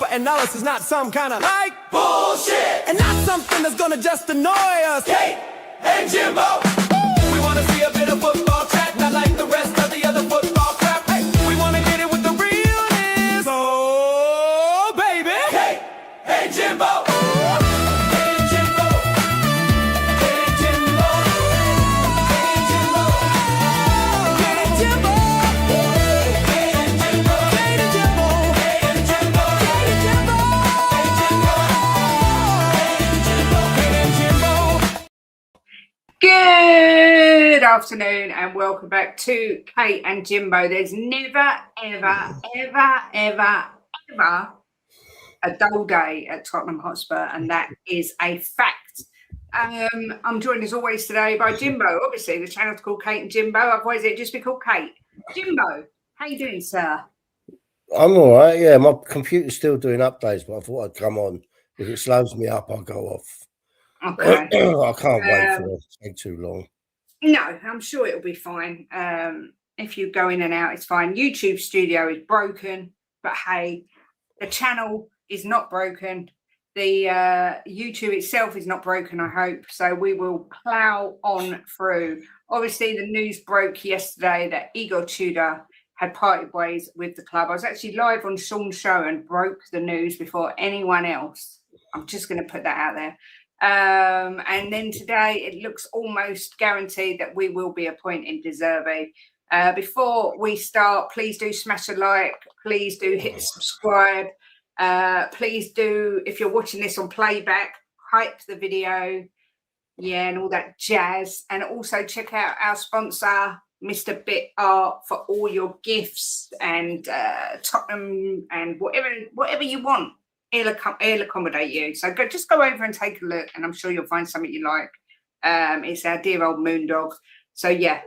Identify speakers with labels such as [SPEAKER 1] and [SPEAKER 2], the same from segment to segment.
[SPEAKER 1] proper analysis, not some kind of like bullshit, and not something that's gonna just annoy us. Kate and Jimbo, we wanna see a bit of football chat, not like the rest of the other football crap. Hey, we wanna get it with the realness. Oh, baby, Kate and Jimbo.
[SPEAKER 2] Good afternoon and welcome back to Kate and Jimbo. There's never, ever a dull day at Tottenham Hotspur, and that is a fact. I'm joined as always today by Jimbo. Obviously, the channel's called Kate and Jimbo, otherwise it'd just be called Kate. Jimbo, how you doing, sir?
[SPEAKER 3] I'm all right, yeah. My computer's still doing updates, but I thought I'd come on. If it slows me up, I'll go off.
[SPEAKER 2] Okay.
[SPEAKER 3] I can't wait for it to take too long.
[SPEAKER 2] No, I'm sure it'll be fine. If you go in and out, it's fine. YouTube studio is broken, but hey, the channel is not broken. The YouTube itself is not broken, I hope. So we will plow on through. Obviously, the news broke yesterday that Igor Tudor had parted ways with the club. I was actually live on Sean's show and broke the news before anyone else. I'm just going to put that out there. And then today it looks almost guaranteed that we will be appointing Zerbi. Before we start, please do smash a like. Please do hit subscribe. Please do, if you're watching this on playback, hype the video. Yeah, and all that jazz. And also check out our sponsor, Mr. Bit Art, for all your gifts and Tottenham and whatever you want. He'll accommodate you. So just go over and take a look, and I'm sure you'll find something you like. It's our dear old Moondog. So yeah,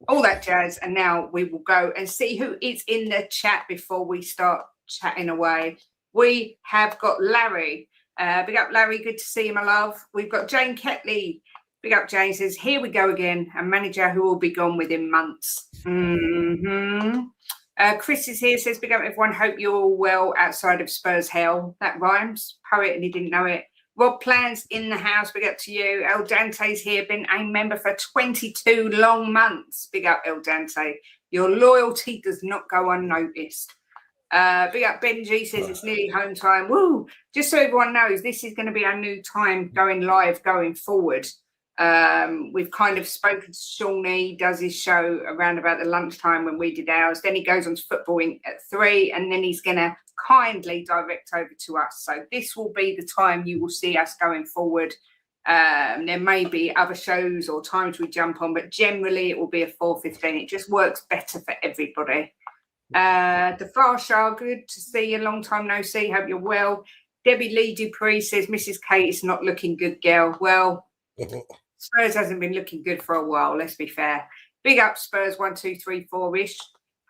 [SPEAKER 2] all that jazz. And now we will go and see who is in the chat before we start chatting away. We have got Larry. Big up, Larry. Good to see you, my love. We've got Jane Ketley. Big up, Jane. Says, here we go again. A manager who will be gone within months. Chris is here, says, big up everyone, hope you're all well outside of Spurs hell. That rhymes. Poet, and he didn't know it. Rob Plans in the house, big up to you. El Dante's here, been a member for 22 long months. Big up, El Dante. Your loyalty does not go unnoticed. Big up, Benji says it's nearly home time. Woo! Just so everyone knows, this is going to be our new time going live going forward. We've kind of spoken to Shawnee, does his show around about the lunchtime when we did ours. Then he goes on to Football Inc. at 3, and then he's going to kindly direct over to us. So this will be the time you will see us going forward. There may be other shows or times we jump on, but generally it will be a 4:15. It just works better for everybody. The Farshar, good to see you. Long time no see. Hope you're well. Debbie Lee Dupree says, Mrs. Kate is not looking good, girl. Well, Spurs hasn't been looking good for a while, let's be fair. Big up Spurs 1, 2, 3, 4-ish.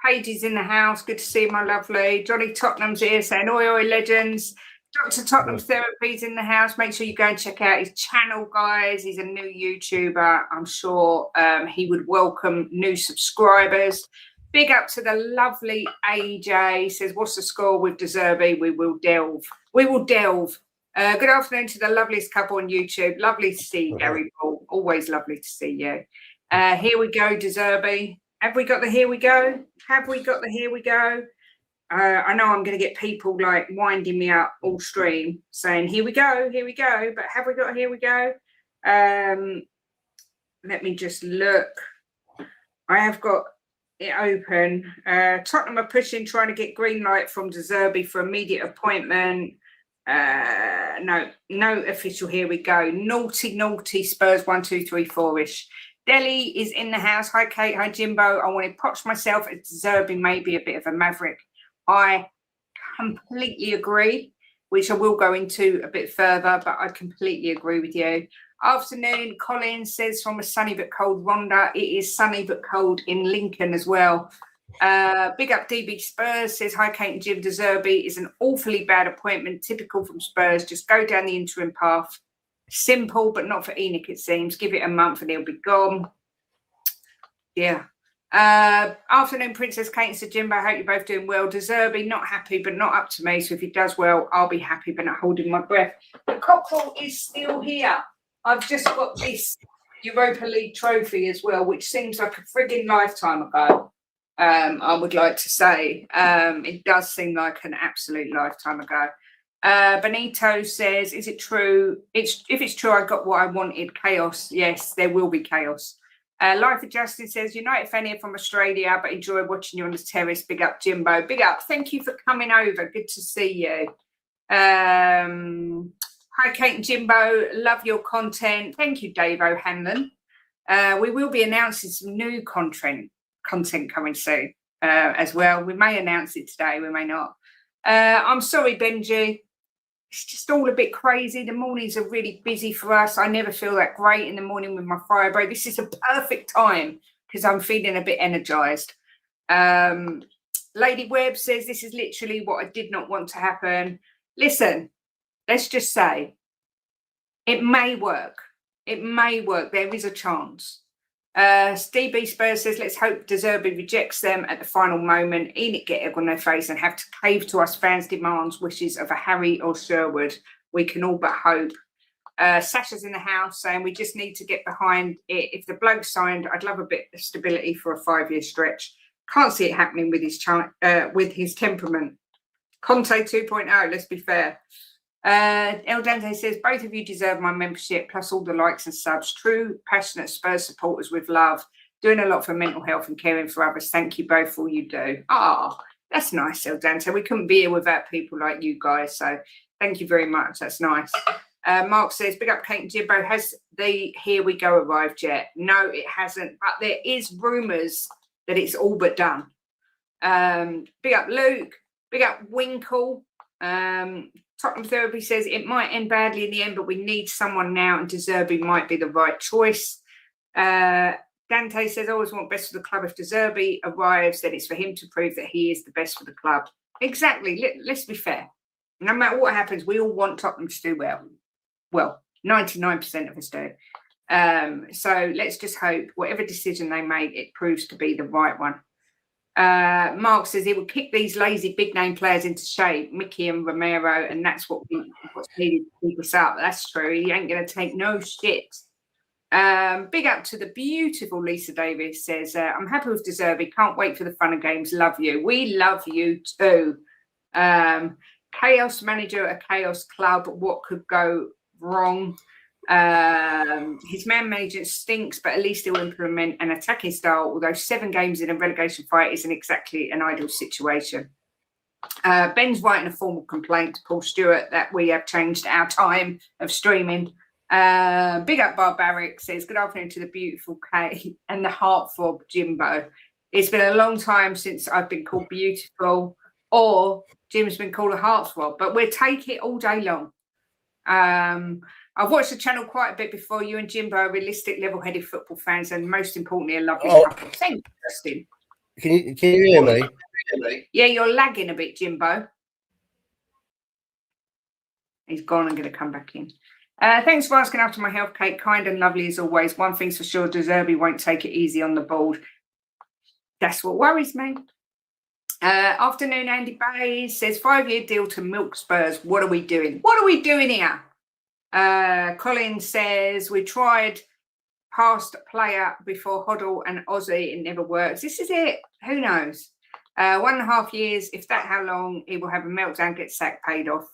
[SPEAKER 2] Paige is in the house. Good to see you, my lovely. Johnny Tottenham's here saying, oi, oi, legends. Dr. Tottenham Therapy's in the house. Make sure you go and check out his channel, guys. He's a new YouTuber. I'm sure he would welcome new subscribers. Big up to the lovely AJ. Says, what's the score with Zerbi? We will delve. Good afternoon to the loveliest couple on YouTube. Lovely to see you, Gary Paul. Always lovely to see you. Here we go, Zerbi. Have we got the here we go? I know I'm going to get people like winding me up all stream saying, here we go. But have we got a here we go? Let me just look. I have got it open. Tottenham are pushing, trying to get green light from Zerbi for immediate appointment. No official here we go. Naughty Spurs 1, 2, 3, 4-ish. Delhi is in the house. Hi Kate, hi Jimbo. I want to poach myself as Zerbi may be a bit of a maverick. I completely agree, which I will go into a bit further, but I completely agree with you. Afternoon, Colin says from a sunny but cold Rhondda. It is sunny but cold in Lincoln as well. Big up DB Spurs says, hi Kate and Jim, Zerbi is an awfully bad appointment, typical from Spurs. Just go down the interim path. Simple, but not for Enoch, it seems. Give it a month and he'll be gone. Yeah. Afternoon, Princess Kate and Sir Jimbo. I hope you're both doing well. Zerbi, not happy, but not up to me. So if he does well, I'll be happy, but not holding my breath. The cockerel is still here. I've just got this Europa League trophy as well, which seems like a frigging lifetime ago. I would like to say it does seem like an absolute lifetime ago. Benito says, is it true? If it's true, I got what I wanted. Chaos. Yes, there will be chaos. Life of Justin says, United fan here from Australia, but enjoy watching you on the terrace. Big up, Jimbo. Big up. Thank you for coming over. Good to see you. Hi, Kate and Jimbo. Love your content. Thank you, Dave O'Hanlon. We will be announcing some new content coming soon as well. We may announce it today. We may not. I'm sorry, Benji. It's just all a bit crazy. The mornings are really busy for us. I never feel that great in the morning with my fire break. This is a perfect time because I'm feeling a bit energized. Lady Webb says this is literally what I did not want to happen. Listen, let's just say it may work. It may work. There is a chance. Steve B. Spurs says, let's hope Zerbi rejects them at the final moment, Enid get egg on their face and have to cave to us fans' demands, wishes of a Harry or Sherwood. We can all but hope. Sasha's in the house saying we just need to get behind it. If the bloke signed, I'd love a bit of stability for a 5-year stretch. Can't see it happening with his temperament. Conte 2.0, let's be fair. El Dante says, both of you deserve my membership, plus all the likes and subs. True, passionate Spurs supporters with love, doing a lot for mental health and caring for others. Thank you both for all you do. Oh, that's nice, El Dante. We couldn't be here without people like you guys, so thank you very much. That's nice. Mark says, big up Kate and Jimbo. Has the Here We Go arrived yet? No, it hasn't, but there is rumours that it's all but done. Big up Luke. Big up Winkle. Tottenham Therapy says it might end badly in the end, but we need someone now, and Zerbi might be the right choice. Dante says, I always want best for the club. If Zerbi arrives, then it's for him to prove that he is the best for the club. Exactly. Let's be fair. No matter what happens, we all want Tottenham to do well. Well, 99% of us do. So let's just hope whatever decision they make, it proves to be the right one. Mark says he will kick these lazy big name players into shape, Mickey and Romero, and that's what's needed to keep us up. That's true. He ain't going to take no shit. Big up to the beautiful Lisa Davis says, I'm happy with Zerbi. Can't wait for the fun and games. Love you. We love you too. Chaos manager at a chaos club. What could go wrong? His man management stinks, but at least he'll implement an attacking style, although 7 games in a relegation fight isn't exactly an ideal situation. Ben's writing a formal complaint to Paul Stewart that we have changed our time of streaming. Big up Barbaric says, good afternoon to the beautiful Kate and the heartthrob Jimbo. It's been a long time since I've been called beautiful or Jim's been called a heartthrob, but we'll take it all day long. I've watched the channel quite a bit before. You and Jimbo are realistic, level-headed football fans, and most importantly, a lovely couple. Thank you, Justin.
[SPEAKER 3] Can you hear me?
[SPEAKER 2] Yeah, you're lagging a bit, Jimbo. He's gone. I'm going to come back in. Thanks for asking after my health, Kate. Kind and lovely as always. One thing's for sure, Zerbi won't take it easy on the board. That's what worries me. Afternoon, Andy Bays says 5-year deal to milk Spurs. What are we doing? What are we doing here? Colin says we tried past player before Hoddle and Aussie. It never works. This is it. Who knows? 1.5 years, if that how long, he will have a meltdown, get sacked, paid off.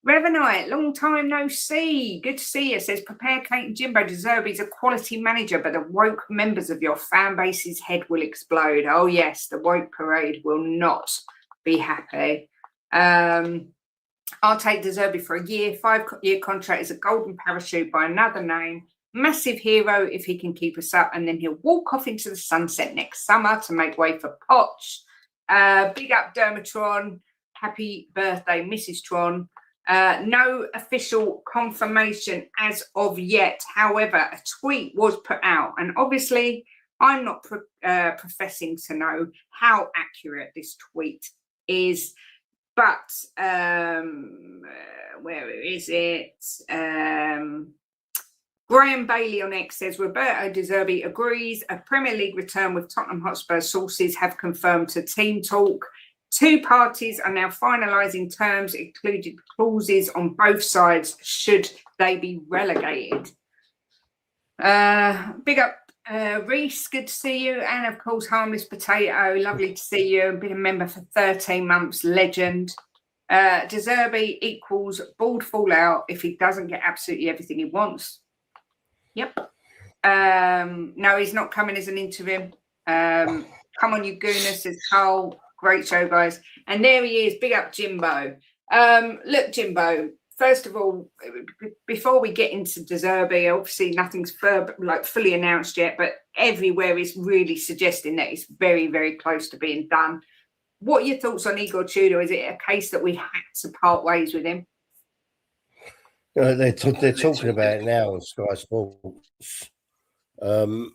[SPEAKER 2] Revenite, long time no see. Good to see you. Says prepare Kate and Jimbo. Zerbi's a quality manager, but the woke members of your fan base's head will explode. Oh yes, the woke parade will not be happy. I'll take Zerbi for a year. 5-year contract is a golden parachute by another name. Massive hero if he can keep us up, and then he'll walk off into the sunset next summer to make way for Poch. Big up Dermatron. Happy birthday, Mrs. Tron. No official confirmation as of yet. However, a tweet was put out, and obviously I'm not professing to know how accurate this tweet is, but where is it? Graham Bailey on X says Roberto De Zerbi agrees a Premier League return with Tottenham Hotspur sources have confirmed to Team Talk. 2 parties are now finalising terms, including clauses on both sides should they be relegated. Big up Reese, good to see you. And of course, Harmless Potato, lovely to see you. Been a member for 13 months, legend. De Zerbi equals bald fallout if he doesn't get absolutely everything he wants. Yep. No, he's not coming as an interim. Come on, you gooners, says Carl. Great show, guys. And there he is. Big up Jimbo. Look, Jimbo, first of all, before we get into De Zerbi, obviously nothing's fully announced yet, but everywhere is really suggesting that it's very, very close to being done. What are your thoughts on Igor Tudor? Is it a case that we had to part ways with him?
[SPEAKER 3] They're talking about it now on Sky Sports. De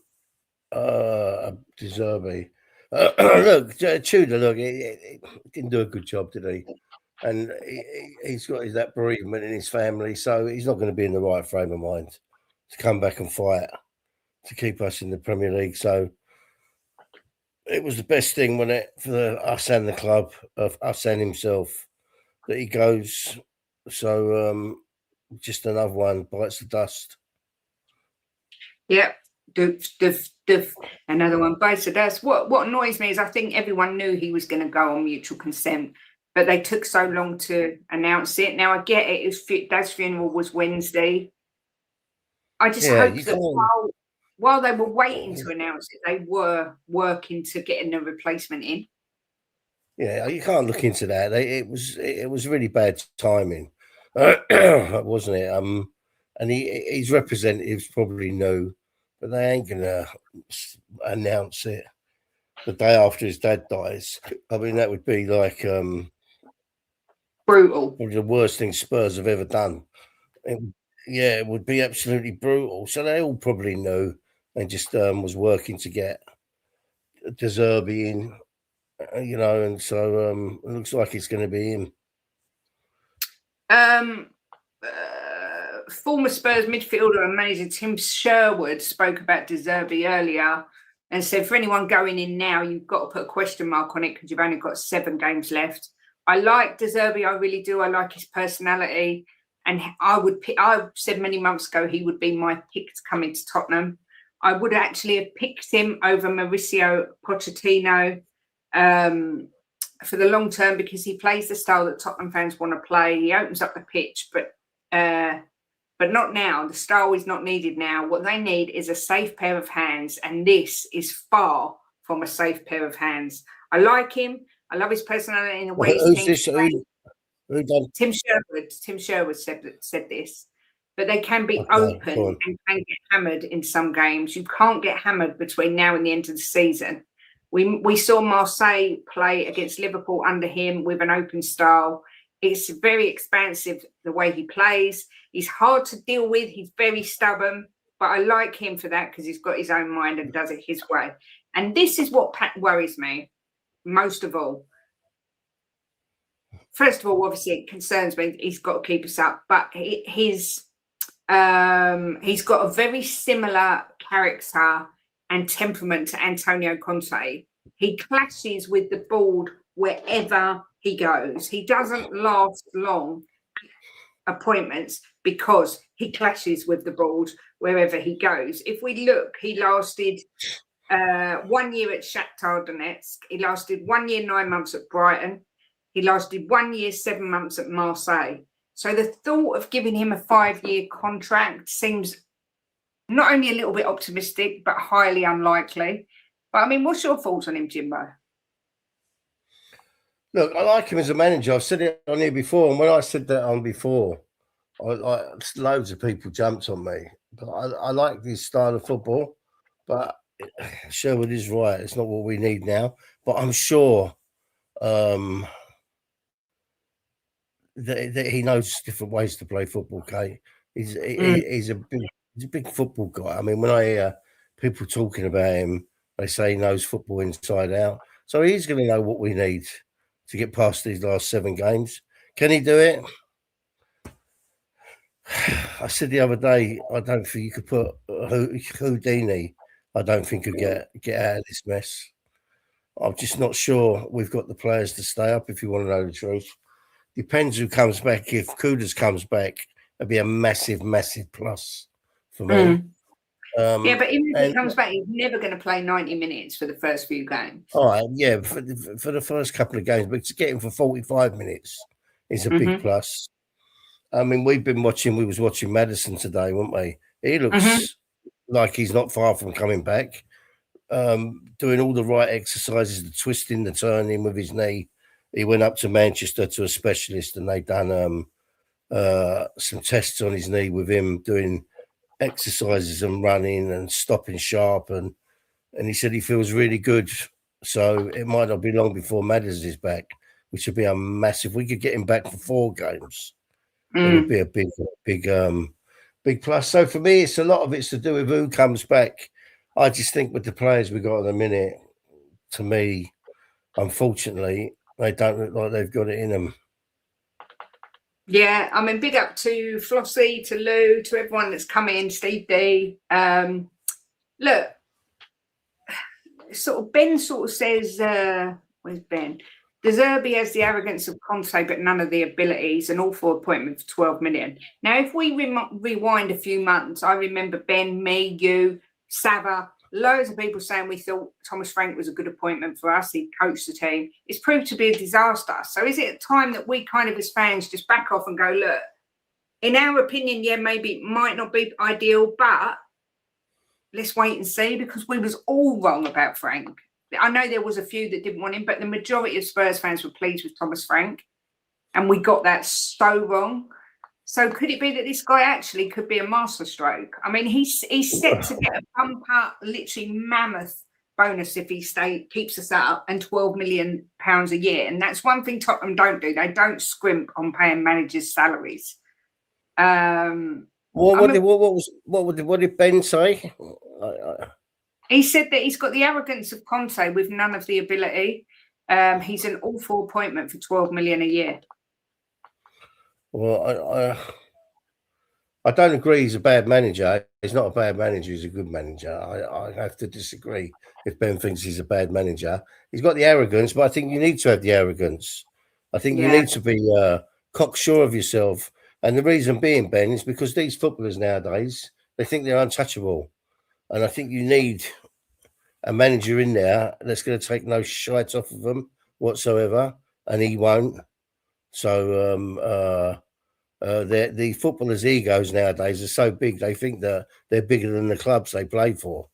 [SPEAKER 3] Zerbi. Look, Tudor, he didn't do a good job, did he? And he's got that bereavement in his family, so he's not going to be in the right frame of mind to come back and fight to keep us in the Premier League. So it was the best thing, wasn't it, for us and the club, of us and himself, that he goes. So just another one bites the dust.
[SPEAKER 2] Yep. Doof. Another one bites the dust. What annoys me is I think everyone knew he was going to go on mutual consent, but they took so long to announce it. Now I get it. Dad's funeral was Wednesday. I just hope that while they were waiting to announce it, they were working to getting a replacement in.
[SPEAKER 3] Yeah, you can't look into that. It was really bad timing, wasn't it? And his representatives probably knew, but they ain't gonna announce it the day after his dad dies. I mean, that would be like
[SPEAKER 2] brutal.
[SPEAKER 3] Probably the worst thing Spurs have ever done. It would be absolutely brutal. So they all probably knew and just was working to get De Zerbi in, and so it looks like it's going to be him.
[SPEAKER 2] Former Spurs midfielder and manager Tim Sherwood spoke about De Zerbi earlier and said, for anyone going in now, you've got to put a question mark on it because you've only got 7 games left. I like De Zerbi, I really do. I like his personality. And I said many months ago he would be my pick to come into Tottenham. I would actually have picked him over Mauricio Pochettino for the long term because he plays the style that Tottenham fans want to play. He opens up the pitch, but not now. The style is not needed now. What they need is a safe pair of hands, and this is far from a safe pair of hands. I like him. I love his personality and the way he's Tim Sherwood said this, but they can be open and can get hammered in some games. You can't get hammered between now and the end of the season. We saw Marseille play against Liverpool under him with an open style. It's very expansive the way he plays. He's hard to deal with. He's very stubborn, but I like him for that because he's got his own mind and does it his way. And this is what worries me most of all. First of all, obviously, it concerns me. He's got to keep us up, but he's got a very similar character and temperament to Antonio Conte. He clashes with the board wherever he goes. He doesn't last long at appointments because he clashes with the board wherever he goes. If we look, he lasted 1 year at Shakhtar Donetsk. He lasted 1 year, 9 months at Brighton. He lasted 1 year, 7 months at Marseille. So the thought of giving him a 5-year contract seems not only a little bit optimistic, but highly unlikely. But I mean, what's your thoughts on him, Jimbo?
[SPEAKER 3] Look, I like him as a manager. I've said it on here before, and when I said that on before, loads of people jumped on me. But I like this style of football. But Sherwood is right. It's not what we need now. But I'm sure that he knows different ways to play football, Kate. He's a big football guy. I mean, when I hear people talking about him, they say he knows football inside out. So he's going to know what we need to get past these last 7 games. Can he do it? I said the other day, I don't think you could put Houdini. I don't think could get out of this mess. I'm just not sure we've got the players to stay up. If you want to know the truth, depends who comes back. If Kudus comes back, it'd be a massive, massive plus for me.
[SPEAKER 2] Yeah, but even if he
[SPEAKER 3] And
[SPEAKER 2] comes back, he's never going to play 90 minutes for the first few games.
[SPEAKER 3] all right, yeah, for the first couple of games, but to get him for 45 minutes is a big plus. I mean, we was watching Madison today, weren't we? He looks like he's not far from coming back. Doing all the right exercises, the twisting, the turning with his knee. He went up to Manchester to a specialist and they done some tests on his knee with him doing exercises and running and stopping sharp and he said he feels really good. So it might not be long before Madders is back, which would be a massive. We could get him back for 4 games. It would be a big plus. So for me, it's a lot of it's to do with who comes back. I just think with the players we got at the minute, to me, unfortunately, they don't look like they've got it in them.
[SPEAKER 2] Yeah, I mean, big up to Flossie, to Lou, to everyone that's come in, Steve D. Look, Ben says, where's Ben? De Zerbi has the arrogance of Conte, but none of the abilities, an awful appointment for 12 million. Now, if we rewind a few months, I remember Ben, me, you, Sava, loads of people saying we thought Thomas Frank was a good appointment for us. He coached the team. It's proved to be a disaster. So is it a time that we kind of as fans just back off and go, look, in our opinion, yeah, maybe it might not be ideal, but let's wait and see, because we was all wrong about Frank. I know there was a few that didn't want him, but the majority of Spurs fans were pleased with Thomas Frank. And we got that so wrong. So could it be that this guy actually could be a masterstroke? I mean, he's set to get a bumper, literally mammoth bonus if he keeps us up, and £12 million a year. And that's one thing Tottenham don't do. They don't scrimp on paying managers' salaries.
[SPEAKER 3] What did Ben say?
[SPEAKER 2] He said that he's got the arrogance of Conte with none of the ability. He's an awful appointment for £12 million a year.
[SPEAKER 3] Well, I don't agree he's a bad manager. He's not a bad manager. He's a good manager. I have to disagree if Ben thinks he's a bad manager. He's got the arrogance, but I think you need to have the arrogance. I think you need to be cocksure of yourself. And the reason being, Ben, is because these footballers nowadays, they think they're untouchable. And I think you need a manager in there that's going to take no shite off of them whatsoever, and he won't. So the footballers' egos nowadays are so big, they think that they're bigger than the clubs they play for.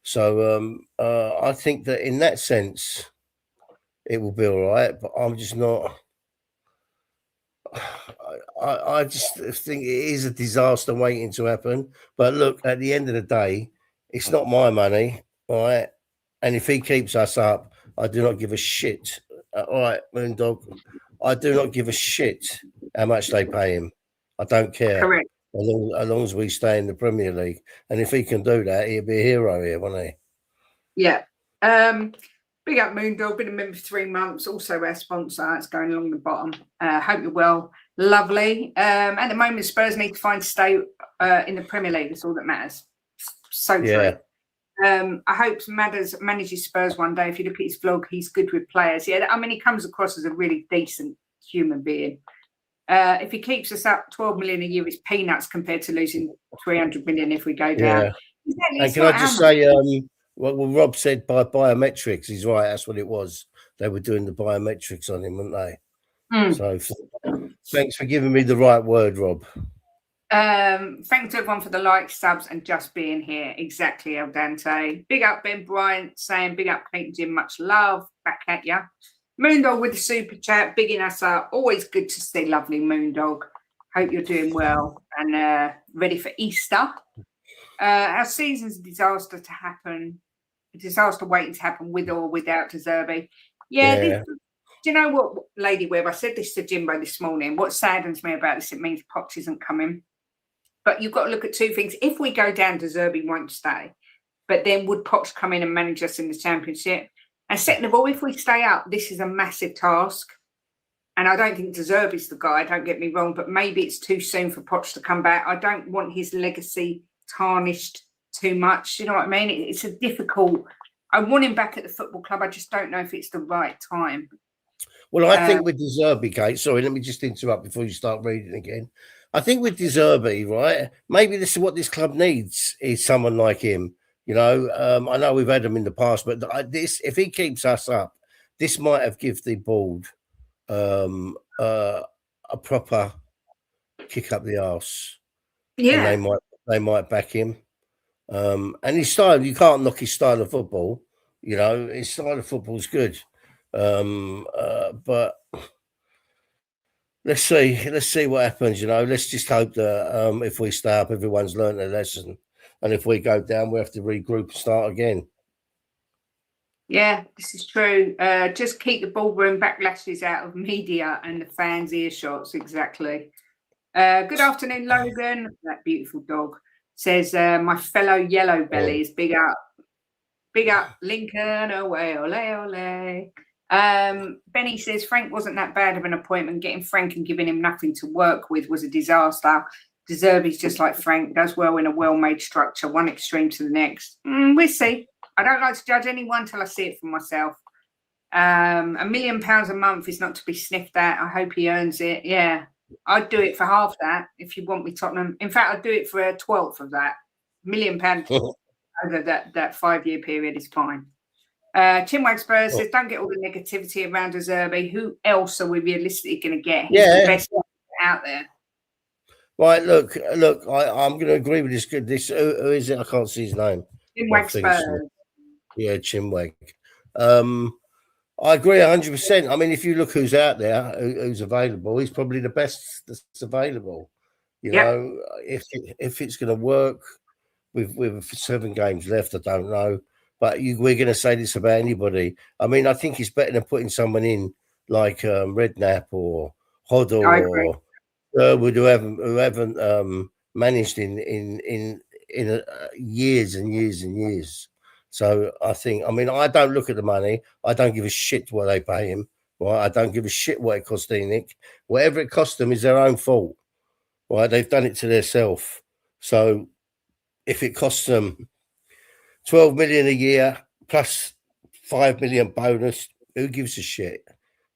[SPEAKER 3] So I think that in that sense, it will be all right, but I'm just not. I just think it is a disaster waiting to happen. But look, at the end of the day, it's not my money, all right? And if he keeps us up, I do not give a shit. All right, Moondog, I do not give a shit how much they pay him. I don't care.
[SPEAKER 2] Correct.
[SPEAKER 3] As long as we stay in the Premier League. And if he can do that, he'll be a hero here, won't he?
[SPEAKER 2] Yeah. Big up Moondog, been a member for 3 months, also our sponsor. It's going along the bottom. Hope you're well. Lovely. At the moment, Spurs need to find stay in the Premier League. That's all that matters. So true. I hope Madders manages Spurs one day. If you look at his vlog, he's good with players. Yeah, I mean, he comes across as a really decent human being. If he keeps us up, 12 million a year is peanuts compared to losing 300 million if we go down.
[SPEAKER 3] Yeah. And can I just say, well, Rob said by biometrics, he's right. That's what it was. They were doing the biometrics on him, weren't they? So thanks for giving me the right word, Rob.
[SPEAKER 2] Thanks to everyone for the likes, subs, and just being here. Exactly, El Dante. Big up Ben Bryant saying, big up Kate and Jim, much love. Back at ya. Moondog with the super chat, bigging us up. Always good to see lovely Moondog. Hope you're doing well and ready for Easter. Our season's a disaster to happen. A disaster waiting to happen with or without De Zerbi. Do you know what, Lady Webb? I said this to Jimbo this morning. What saddens me about this, it means Poch isn't coming. But you've got to look at 2 things. If we go down, De Zerbi won't stay. But then would Poch come in and manage us in the Championship? And second of all, if we stay up, this is a massive task. And I don't think Zerbi's the guy, don't get me wrong, but maybe it's too soon for Poch to come back. I don't want his legacy tarnished too much. You know what I mean? It's a difficult. I want him back at the football club. I just don't know if it's the right time.
[SPEAKER 3] Well, I think with Zerbi, Kate, sorry, let me just interrupt before you start reading again. I think with Zerbi, right, maybe this is what this club needs is someone like him. You know, I know we've had him in the past, but this, if he keeps us up, this might have given the board a proper kick up the arse.
[SPEAKER 2] Yeah.
[SPEAKER 3] And they might back him. And his style, you can't knock his style of football. You know, his style of football is good. But let's see what happens. You know, let's just hope that if we stay up, everyone's learned their lesson, and if we go down, we have to regroup and start again.
[SPEAKER 2] Yeah, this is true. Just keep the ballroom backlashes out of media and the fans' earshots. Exactly. Good afternoon, Logan. That beautiful dog says, my fellow yellow bellies, big up, Lincoln, away, ole, ole. Benny says Frank wasn't that bad of an appointment. Getting Frank and giving him nothing to work with was a disaster. Zerbi's just like Frank, does well in a well-made structure, one extreme to the next. We'll see. I don't like to judge anyone till I see it for myself. £1 million a month is not to be sniffed at. I hope he earns it. Yeah, I'd do it for half that if you want me, Tottenham. In fact, I'd do it for a 12th of that. £1 million over that 5-year period is fine. Chinwag Spurs says, don't get all the negativity around Zerbi. Who else are we realistically going to get? He's the best out there.
[SPEAKER 3] Right, look. I'm going to agree with this. Who is it? I can't see his name.
[SPEAKER 2] Chinwag Spurs.
[SPEAKER 3] Yeah, Chinwag. I agree 100%. I mean, if you look who's out there, who's available, he's probably the best that's available. You know, if it's going to work with 7 games left, I don't know. But we're going to say this about anybody. I mean, I think it's better than putting someone in like Redknapp or Hoddle or Sherwood who haven't managed in years and years and years. So I don't look at the money. I don't give a shit what they pay him. Right? I don't give a shit what it cost Enoch. Whatever it cost them is their own fault. Right? They've done it to themselves. So if it costs them 12 million a year plus 5 million bonus, who gives a shit?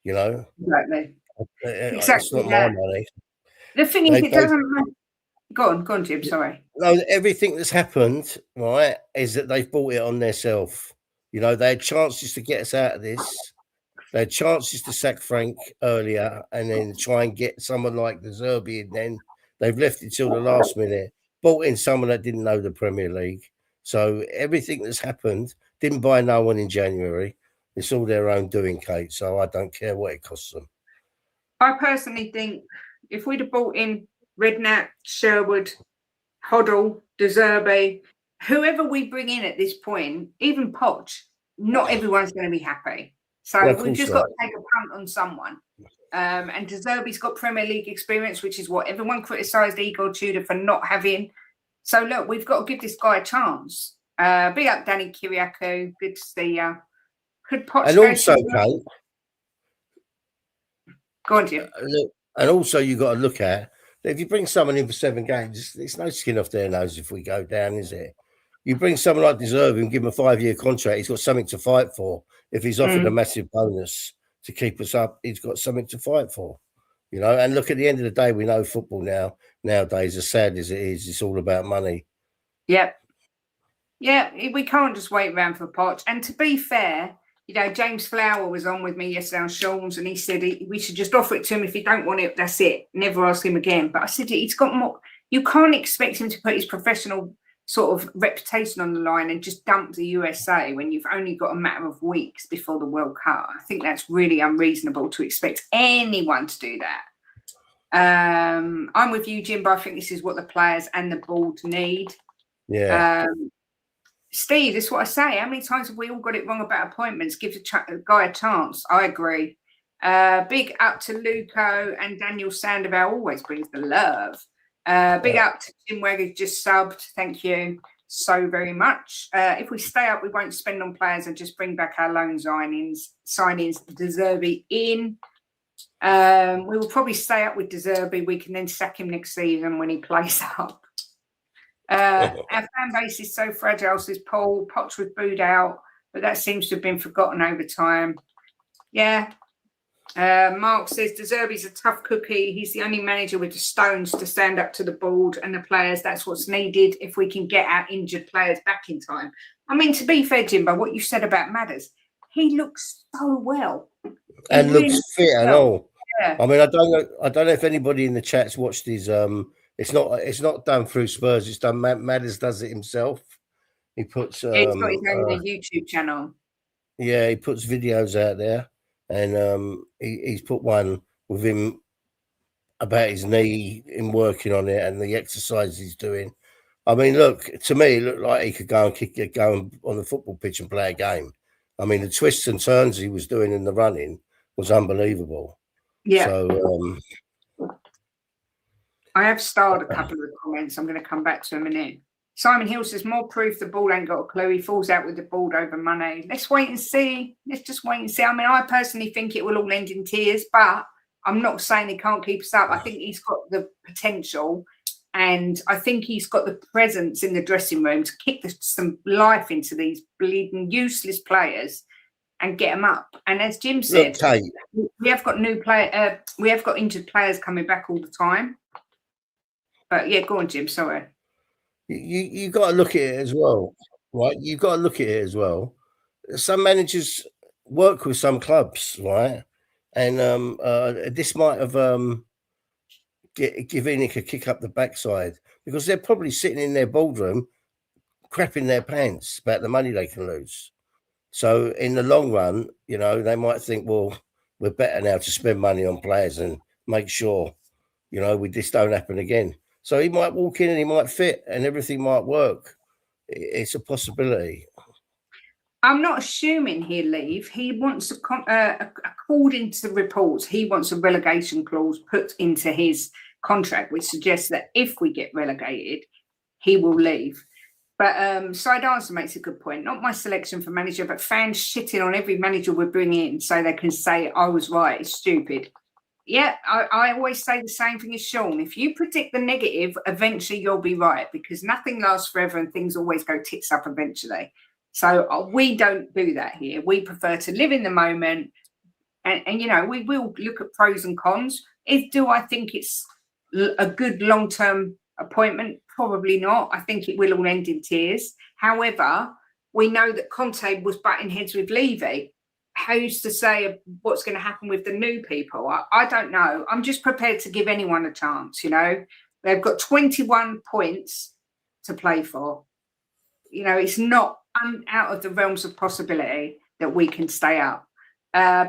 [SPEAKER 3] You know?
[SPEAKER 2] Exactly.
[SPEAKER 3] It's not my money.
[SPEAKER 2] The thing is, it doesn't matter. Go on, Jim. Sorry.
[SPEAKER 3] No, everything that's happened, right, is that they've brought it on themselves. You know, they had chances to get us out of this. They had chances to sack Frank earlier and then try and get someone like the Zerbi in. Then they've left it till the last minute. Brought in someone that didn't know the Premier League. So everything that's happened didn't buy no one in January. It's all their own doing, Kate. So I don't care what it costs them.
[SPEAKER 2] I personally think if we'd have brought in Redknapp, Sherwood, Hoddle, Zerbi, whoever we bring in at this point, even Poch, not everyone's going to be happy. So we've just got to take a punt on someone. And Zerbi's got Premier League experience, which is what everyone criticised Igor Tudor for not having. So look, we've got to give this guy a chance. Big up Danny Kiriakou. Good to see you. Could Poch
[SPEAKER 3] and also, Kate,
[SPEAKER 2] go on, Jim.
[SPEAKER 3] And also, you got to look at if you bring someone in for 7 games, it's no skin off their nose if we go down, is it? You bring someone like Zerbi and give him a 5-year contract, he's got something to fight for. If he's offered a massive bonus to keep us up, he's got something to fight for. You know, and look, at the end of the day, we know football nowadays, as sad as it is, it's all about money.
[SPEAKER 2] Yep. Yeah, we can't just wait around for Poch. And to be fair, you know, James Flower was on with me yesterday on Sean's and he said we should just offer it to him. If he don't want it, that's it. Never ask him again. But I said, he's got more. You can't expect him to put his professional sort of reputation on the line and just dump the USA when you've only got a matter of weeks before the World Cup. I think that's really unreasonable to expect anyone to do that. I'm with you, Jimbo. I think this is what the players and the board need.
[SPEAKER 3] Yeah.
[SPEAKER 2] Steve, this is what I say. How many times have we all got it wrong about appointments? Give the guy a chance. I agree. Big up to Luco and Daniel Sandoval. Always brings the love. Big up to Jim Wegg, just subbed. Thank you so very much. If we stay up, we won't spend on players and just bring back our loan signings. Zerbi in. We will probably stay up with Zerbi. We can then sack him next season when he plays up. Our fan base is so fragile, says Paul. Potts was booed out, but that seems to have been forgotten over time. Yeah. Mark says De Zerbi's a tough cookie. He's the only manager with the stones to stand up to the board and the players. That's what's needed if we can get our injured players back in time. I mean, to be fair, Jimbo, what you said about Madders, he looks so well.
[SPEAKER 3] And looks fit and all.
[SPEAKER 2] Yeah.
[SPEAKER 3] I mean, I don't know if anybody in the chat's watched his it's not done through Spurs, it's done Madders does it himself. He puts
[SPEAKER 2] he's got his own YouTube channel.
[SPEAKER 3] Yeah, he puts videos out there, and he's put one with him about his knee, him working on it, and the exercises he's doing. I mean, look, to me, it looked like he could go on the football pitch and play a game. I mean, the twists and turns he was doing in the running was unbelievable.
[SPEAKER 2] Yeah.
[SPEAKER 3] So
[SPEAKER 2] I have starred a couple of the comments. I'm going to come back to a minute. Simon Hill says, more proof the ball ain't got a clue. He falls out with the ball over money. Let's wait and see. Let's just wait and see. I mean, I personally think it will all end in tears, but I'm not saying he can't keep us up. I think he's got the potential, and I think he's got the presence in the dressing room to kick some life into these bleeding useless players and get them up. And as Jim said, we have got we have got injured players coming back all the time. But yeah, go on, Jim. Sorry.
[SPEAKER 3] You got to look at it as well, right? You've got to look at it as well. Some managers work with some clubs, right? And this might have give Enoch a kick up the backside, because they're probably sitting in their boardroom crapping their pants about the money they can lose. So in the long run, you know, they might think, well, we're better now to spend money on players and make sure, you know, this don't happen again. So he might walk in and he might fit and everything might work. It's a possibility.
[SPEAKER 2] I'm not assuming he'll leave. He wants, according to the reports, he wants a relegation clause put into his contract, which suggests that if we get relegated, he will leave. But Side Answer makes a good point. Not my selection for manager, but fans shitting on every manager we bring in so they can say, I was right, it's stupid. Yeah, I always say the same thing as Sean. If you predict the negative, eventually you'll be right, because nothing lasts forever and things always go tits up eventually. So we don't do that here. We prefer to live in the moment. And you know, we will look at pros and cons. Do I think it's a good long-term appointment? Probably not. I think it will all end in tears. However, we know that Conte was butting heads with Levy. Who's to say what's going to happen with the new people? I don't know. I'm just prepared to give anyone a chance, you know. They've got 21 points to play for. You know, it's not out of the realms of possibility that we can stay up.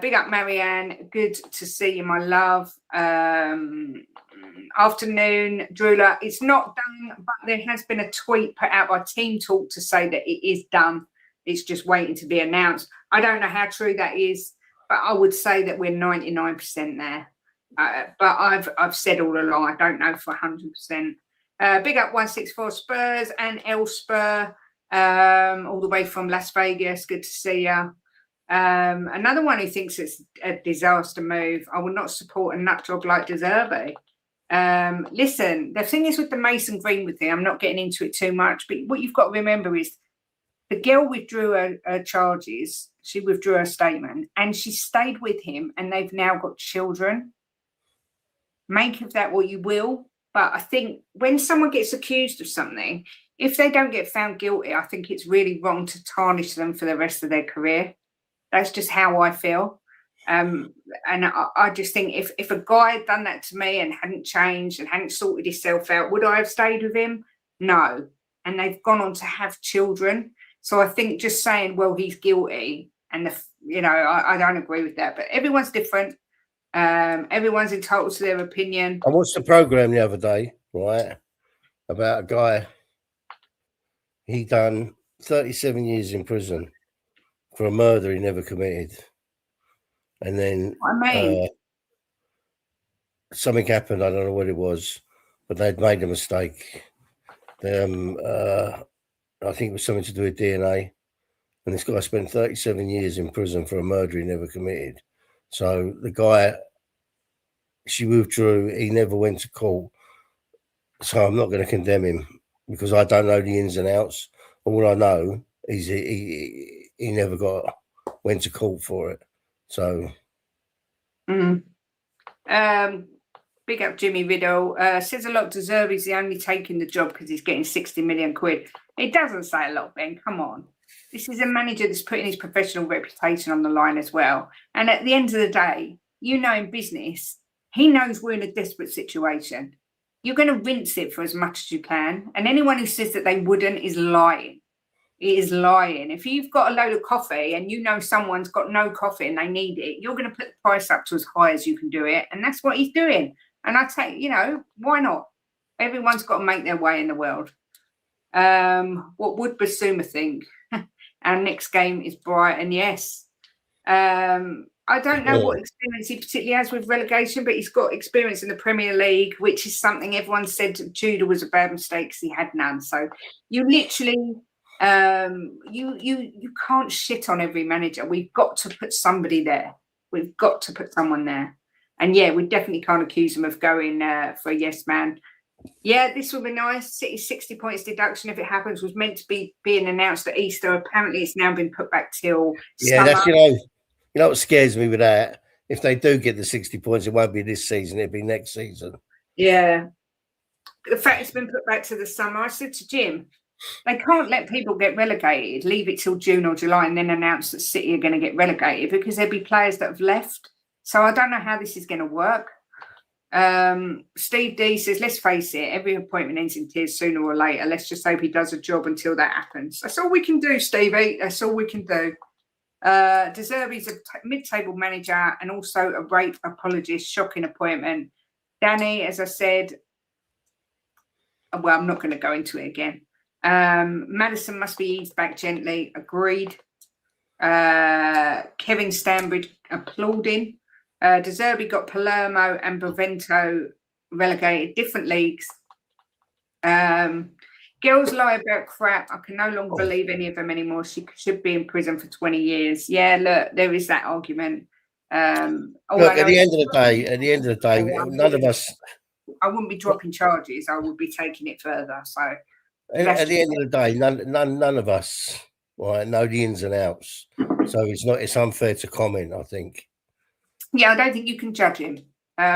[SPEAKER 2] Big up, Marianne. Good to see you, my love. Afternoon, Drula. It's not done, but there has been a tweet put out by Team Talk to say that it is done. It's just waiting to be announced. I don't know how true that is, but I would say that we're 99% there. But I've said all along, I don't know for 100%. Big up 164 Spurs and El Spur, all the way from Las Vegas. Good to see you. Another one who thinks it's a disaster move. I will not support a nut job like Zerbi. Listen, the thing is with the Mason Greenwood thing, I'm not getting into it too much, but what you've got to remember is the girl withdrew her charges. She withdrew her statement and she stayed with him, and they've now got children. Make of that what you will. But I think when someone gets accused of something, if they don't get found guilty, I think it's really wrong to tarnish them for the rest of their career. That's just how I feel. And I just think if a guy had done that to me and hadn't changed and hadn't sorted himself out, would I have stayed with him? No. And they've gone on to have children. So I think just saying, well, he's guilty, and I don't agree with that. But everyone's different. Everyone's entitled to their opinion.
[SPEAKER 3] I watched a program the other day, right, about a guy. He done 37 years in prison for a murder he never committed, and then something happened. I don't know what it was, but they'd made a mistake. I think it was something to do with DNA. And this guy spent 37 years in prison for a murder he never committed. So the guy she withdrew. He never went to court. So I'm not going to condemn him because I don't know the ins and outs. All I know is he never went to court for it. So.
[SPEAKER 2] Big up Jimmy Riddle. Says a lot to Zerbi's the only taking the job because he's getting 60 million quid. It doesn't say a lot, Ben. Come on. This is a manager that's putting his professional reputation on the line as well. And at the end of the day, you know, in business, he knows we're in a desperate situation. You're going to rinse it for as much as you can. And anyone who says that they wouldn't is lying. It is lying. If you've got a load of coffee and you know someone's got no coffee and they need it, you're going to put the price up to as high as you can do it. And that's what he's doing. And I take, you know, why not? Everyone's got to make their way in the world. What would Basuma think? Our next game is Brighton, yes. I don't know what experience he particularly has with relegation, but he's got experience in the Premier League, which is something everyone said Tudor was a bad mistake because he had none. So you literally, you can't shit on every manager. We've got to put somebody there. We've got to put someone there. And yeah, we definitely can't accuse him of going for a yes man. Yeah, this would be nice. City's 60 points deduction, if it happens, was meant to be being announced at Easter. Apparently, it's now been put back till summer.
[SPEAKER 3] That's, you know what scares me with that? If they do get the 60 points, it won't be this season, it'll be next season.
[SPEAKER 2] Yeah. The fact it's been put back to the summer, I said to Jim, they can't let people get relegated, leave it till June or July and then announce that City are going to get relegated because there'll be players that have left. So I don't know how this is going to work. Steve D says, let's face it, every appointment ends in tears sooner or later. Let's just hope he does a job until that happens. That's all we can do, Stevie. That's all we can do. De Zerbi's a mid-table manager and also a rape apologist. Shocking appointment. Danny, as I said, well, I'm not going to go into it again. Madison must be eased back gently. Agreed. Kevin Stanbridge applauding. De Zerbi got Palermo and Bovento relegated, different leagues. Girls lie about crap. I can no longer believe any of them anymore. She should be in prison for 20 years. Yeah, look, there is that argument.
[SPEAKER 3] Look, at the end of the day, none of us.
[SPEAKER 2] I wouldn't be dropping charges. I would be taking it further. So
[SPEAKER 3] at the end of the day, none of us know the ins and outs. So it's unfair to comment, I think.
[SPEAKER 2] Yeah, I don't think you can judge him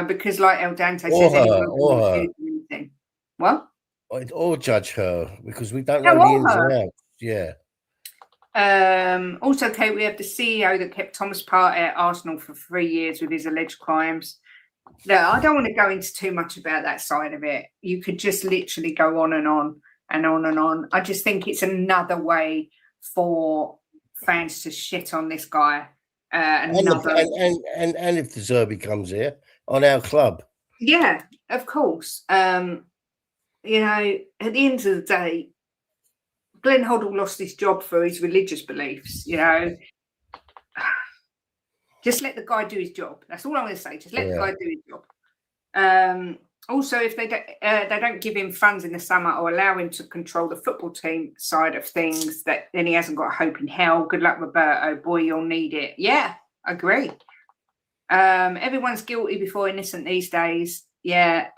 [SPEAKER 2] because, like El Dante
[SPEAKER 3] or
[SPEAKER 2] says,
[SPEAKER 3] her.
[SPEAKER 2] Anything. What?
[SPEAKER 3] Or judge her because we don't know the ins and outs. Yeah.
[SPEAKER 2] Also, Kate, we have the CEO that kept Thomas Partey at Arsenal for 3 years with his alleged crimes. No, I don't want to go into too much about that side of it. You could just literally go on and on and on and on. I just think it's another way for fans to shit on this guy. And if
[SPEAKER 3] the Zerbi comes here on our club.
[SPEAKER 2] Yeah, of course. You know, at the end of the day, Glenn Hoddle lost his job for his religious beliefs, you know. Just let the guy do his job. That's all I'm going to say. Just let the guy do his job. Also, if they don't give him funds in the summer or allow him to control the football team side of things, then he hasn't got a hope in hell. Good luck, Roberto. Boy, you'll need it. Yeah, agree. Everyone's guilty before innocent these days. Yeah,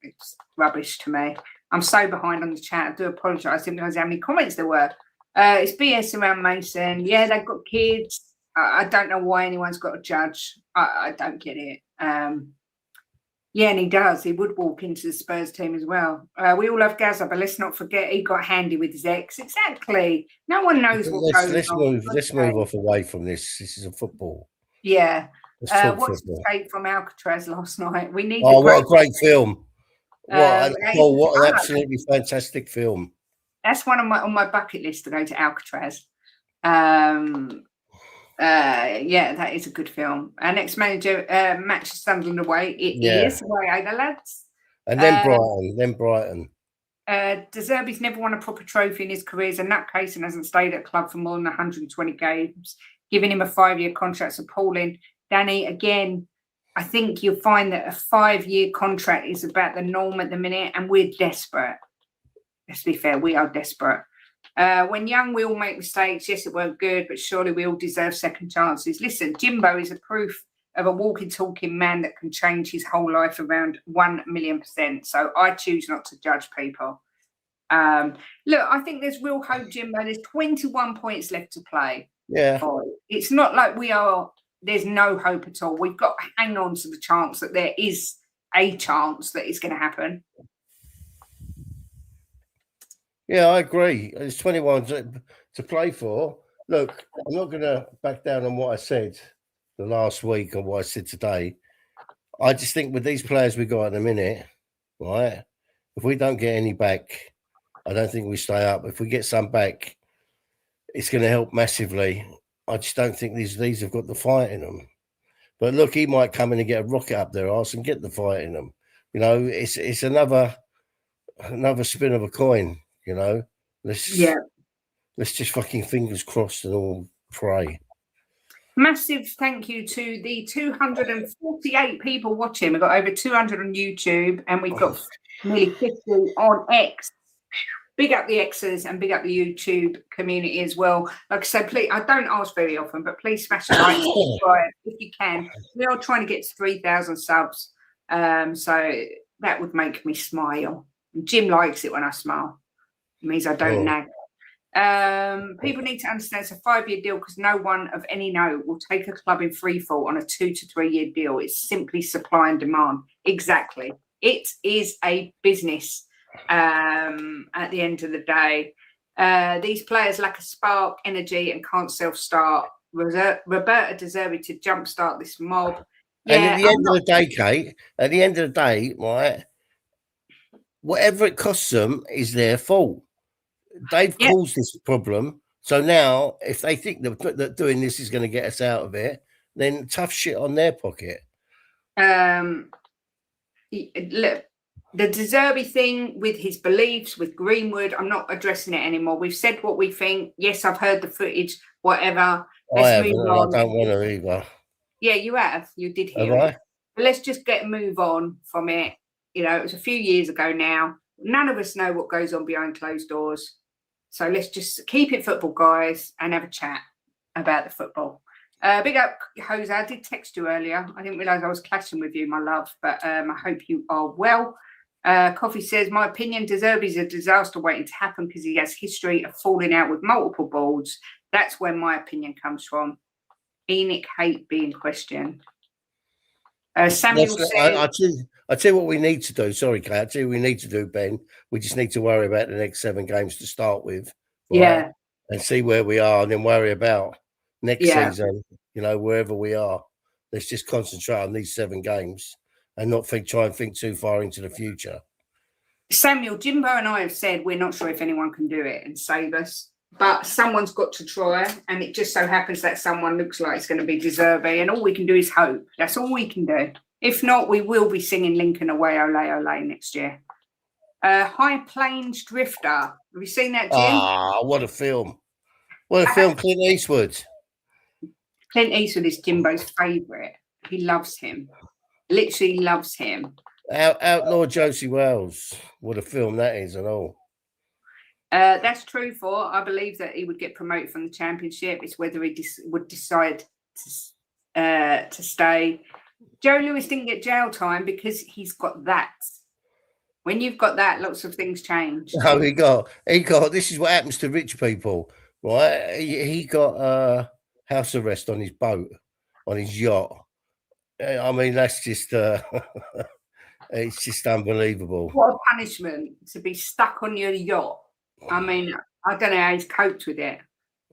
[SPEAKER 2] it's rubbish to me. I'm so behind on the chat. I do apologise. I didn't realise how many comments there were. It's BS around Mason. Yeah, they've got kids. I don't know why anyone's got to judge. I don't get it. Yeah, and he does. He would walk into the Spurs team as well. We all love Gaza, but let's not forget he got handy with his ex. Exactly. No one knows what goes on.
[SPEAKER 3] Let's move off away from this. This is a football.
[SPEAKER 2] Yeah. What's the take from Alcatraz last night? We need.
[SPEAKER 3] What a great film! What an absolutely fantastic film.
[SPEAKER 2] That's one on my bucket list to go to Alcatraz. Yeah, that is a good film. Our next manager matches Sunderland away. It is away, the lads.
[SPEAKER 3] And then Brighton.
[SPEAKER 2] De Zerbi's never won a proper trophy in his career. He's a nutcase and hasn't stayed at club for more than 120 games. Giving him a 5-year contract's appalling. Danny, again, I think you'll find that a 5-year contract is about the norm at the minute, and we're desperate. Let's be fair, we are desperate. When young, we all make mistakes. Yes, it weren't good, but surely we all deserve second chances. Listen, Jimbo is a proof of a walking, talking man that can change his whole life around 1,000,000%. So I choose not to judge people. Look, I think there's real hope, Jimbo. There's 21 points left to play.
[SPEAKER 3] Yeah.
[SPEAKER 2] It's not like there's no hope at all. We've got to hang on to the chance that there is a chance that it's going to happen.
[SPEAKER 3] Yeah, I agree. There's 21 to play for. Look, I'm not going to back down on what I said the last week and what I said today. I just think with these players we got in a minute, right? If we don't get any back, I don't think we stay up. If we get some back, it's going to help massively. I just don't think these have got the fight in them. But look, he might come in and get a rocket up their arse and get the fight in them. You know, it's another spin of a coin. You know, let's just fucking fingers crossed and all pray.
[SPEAKER 2] Massive thank you to the 248 people watching. We've got over 200 on YouTube and we've got nearly 50 on X. Big up the X's and big up the YouTube community as well. Like I said, please, I don't ask very often, but please smash the like subscribe if you can. We are trying to get to 3,000 subs. So that would make me smile. Jim likes it when I smile. It means I don't nag. People need to understand it's a 5-year deal because no one of any note will take a club in free fall on a 2 to 3 year deal. It's simply supply and demand. Exactly. It is a business at the end of the day. These players lack a spark, energy, and can't self-start. Roberta De Zerbi to jumpstart this mob.
[SPEAKER 3] And at the end of the day, Kate, at the end of the day, right, whatever it costs them is their fault. They've caused this problem. So now, if they think that doing this is going to get us out of it, then tough shit on their pocket.
[SPEAKER 2] Look, the De Zerbi thing with his beliefs, with Greenwood, I'm not addressing it anymore. We've said what we think. Yes, I've heard the footage, whatever.
[SPEAKER 3] I don't want to either.
[SPEAKER 2] Yeah, you have. You did hear it. But let's just move on from it. You know, it was a few years ago now. None of us know what goes on behind closed doors. So let's just keep it football, guys, and have a chat about the football. Big up, Jose. I did text you earlier. I didn't realise I was clashing with you, my love, but I hope you are well. Coffee says, my opinion, De Zerbi's a disaster waiting to happen because he has history of falling out with multiple boards. That's where my opinion comes from. Enoch hate being questioned. Samuel says...
[SPEAKER 3] I tell you what we need to do. Sorry, Kate. I tell you what we need to do, Ben. We just need to worry about the next 7 games to start with. Right?
[SPEAKER 2] Yeah.
[SPEAKER 3] And see where we are and then worry about next season, you know, wherever we are. Let's just concentrate on these 7 games and not try and think too far into the future.
[SPEAKER 2] Samuel, Jimbo and I have said we're not sure if anyone can do it and save us, but someone's got to try, and it just so happens that someone looks like it's going to be De Zerbi, and all we can do is hope. That's all we can do. If not, we will be singing Lincoln Away, Ole, Ole next year. High Plains Drifter. Have you seen that, Jim?
[SPEAKER 3] Ah, what a film. What a film, Clint Eastwood.
[SPEAKER 2] Clint Eastwood is Jimbo's favourite. He loves him. Literally loves him.
[SPEAKER 3] Outlaw Josie Wells. What a film that is and all.
[SPEAKER 2] That's true for. I believe that he would get promoted from the Championship. It's whether he would decide to stay. Joe Lewis didn't get jail time because he's got that. When you've got that, lots of things change.
[SPEAKER 3] No, he got. This is what happens to rich people, right? He got house arrest on his boat, on his yacht. I mean, that's just it's just unbelievable.
[SPEAKER 2] What a punishment to be stuck on your yacht. I mean, I don't know how he's coped with it.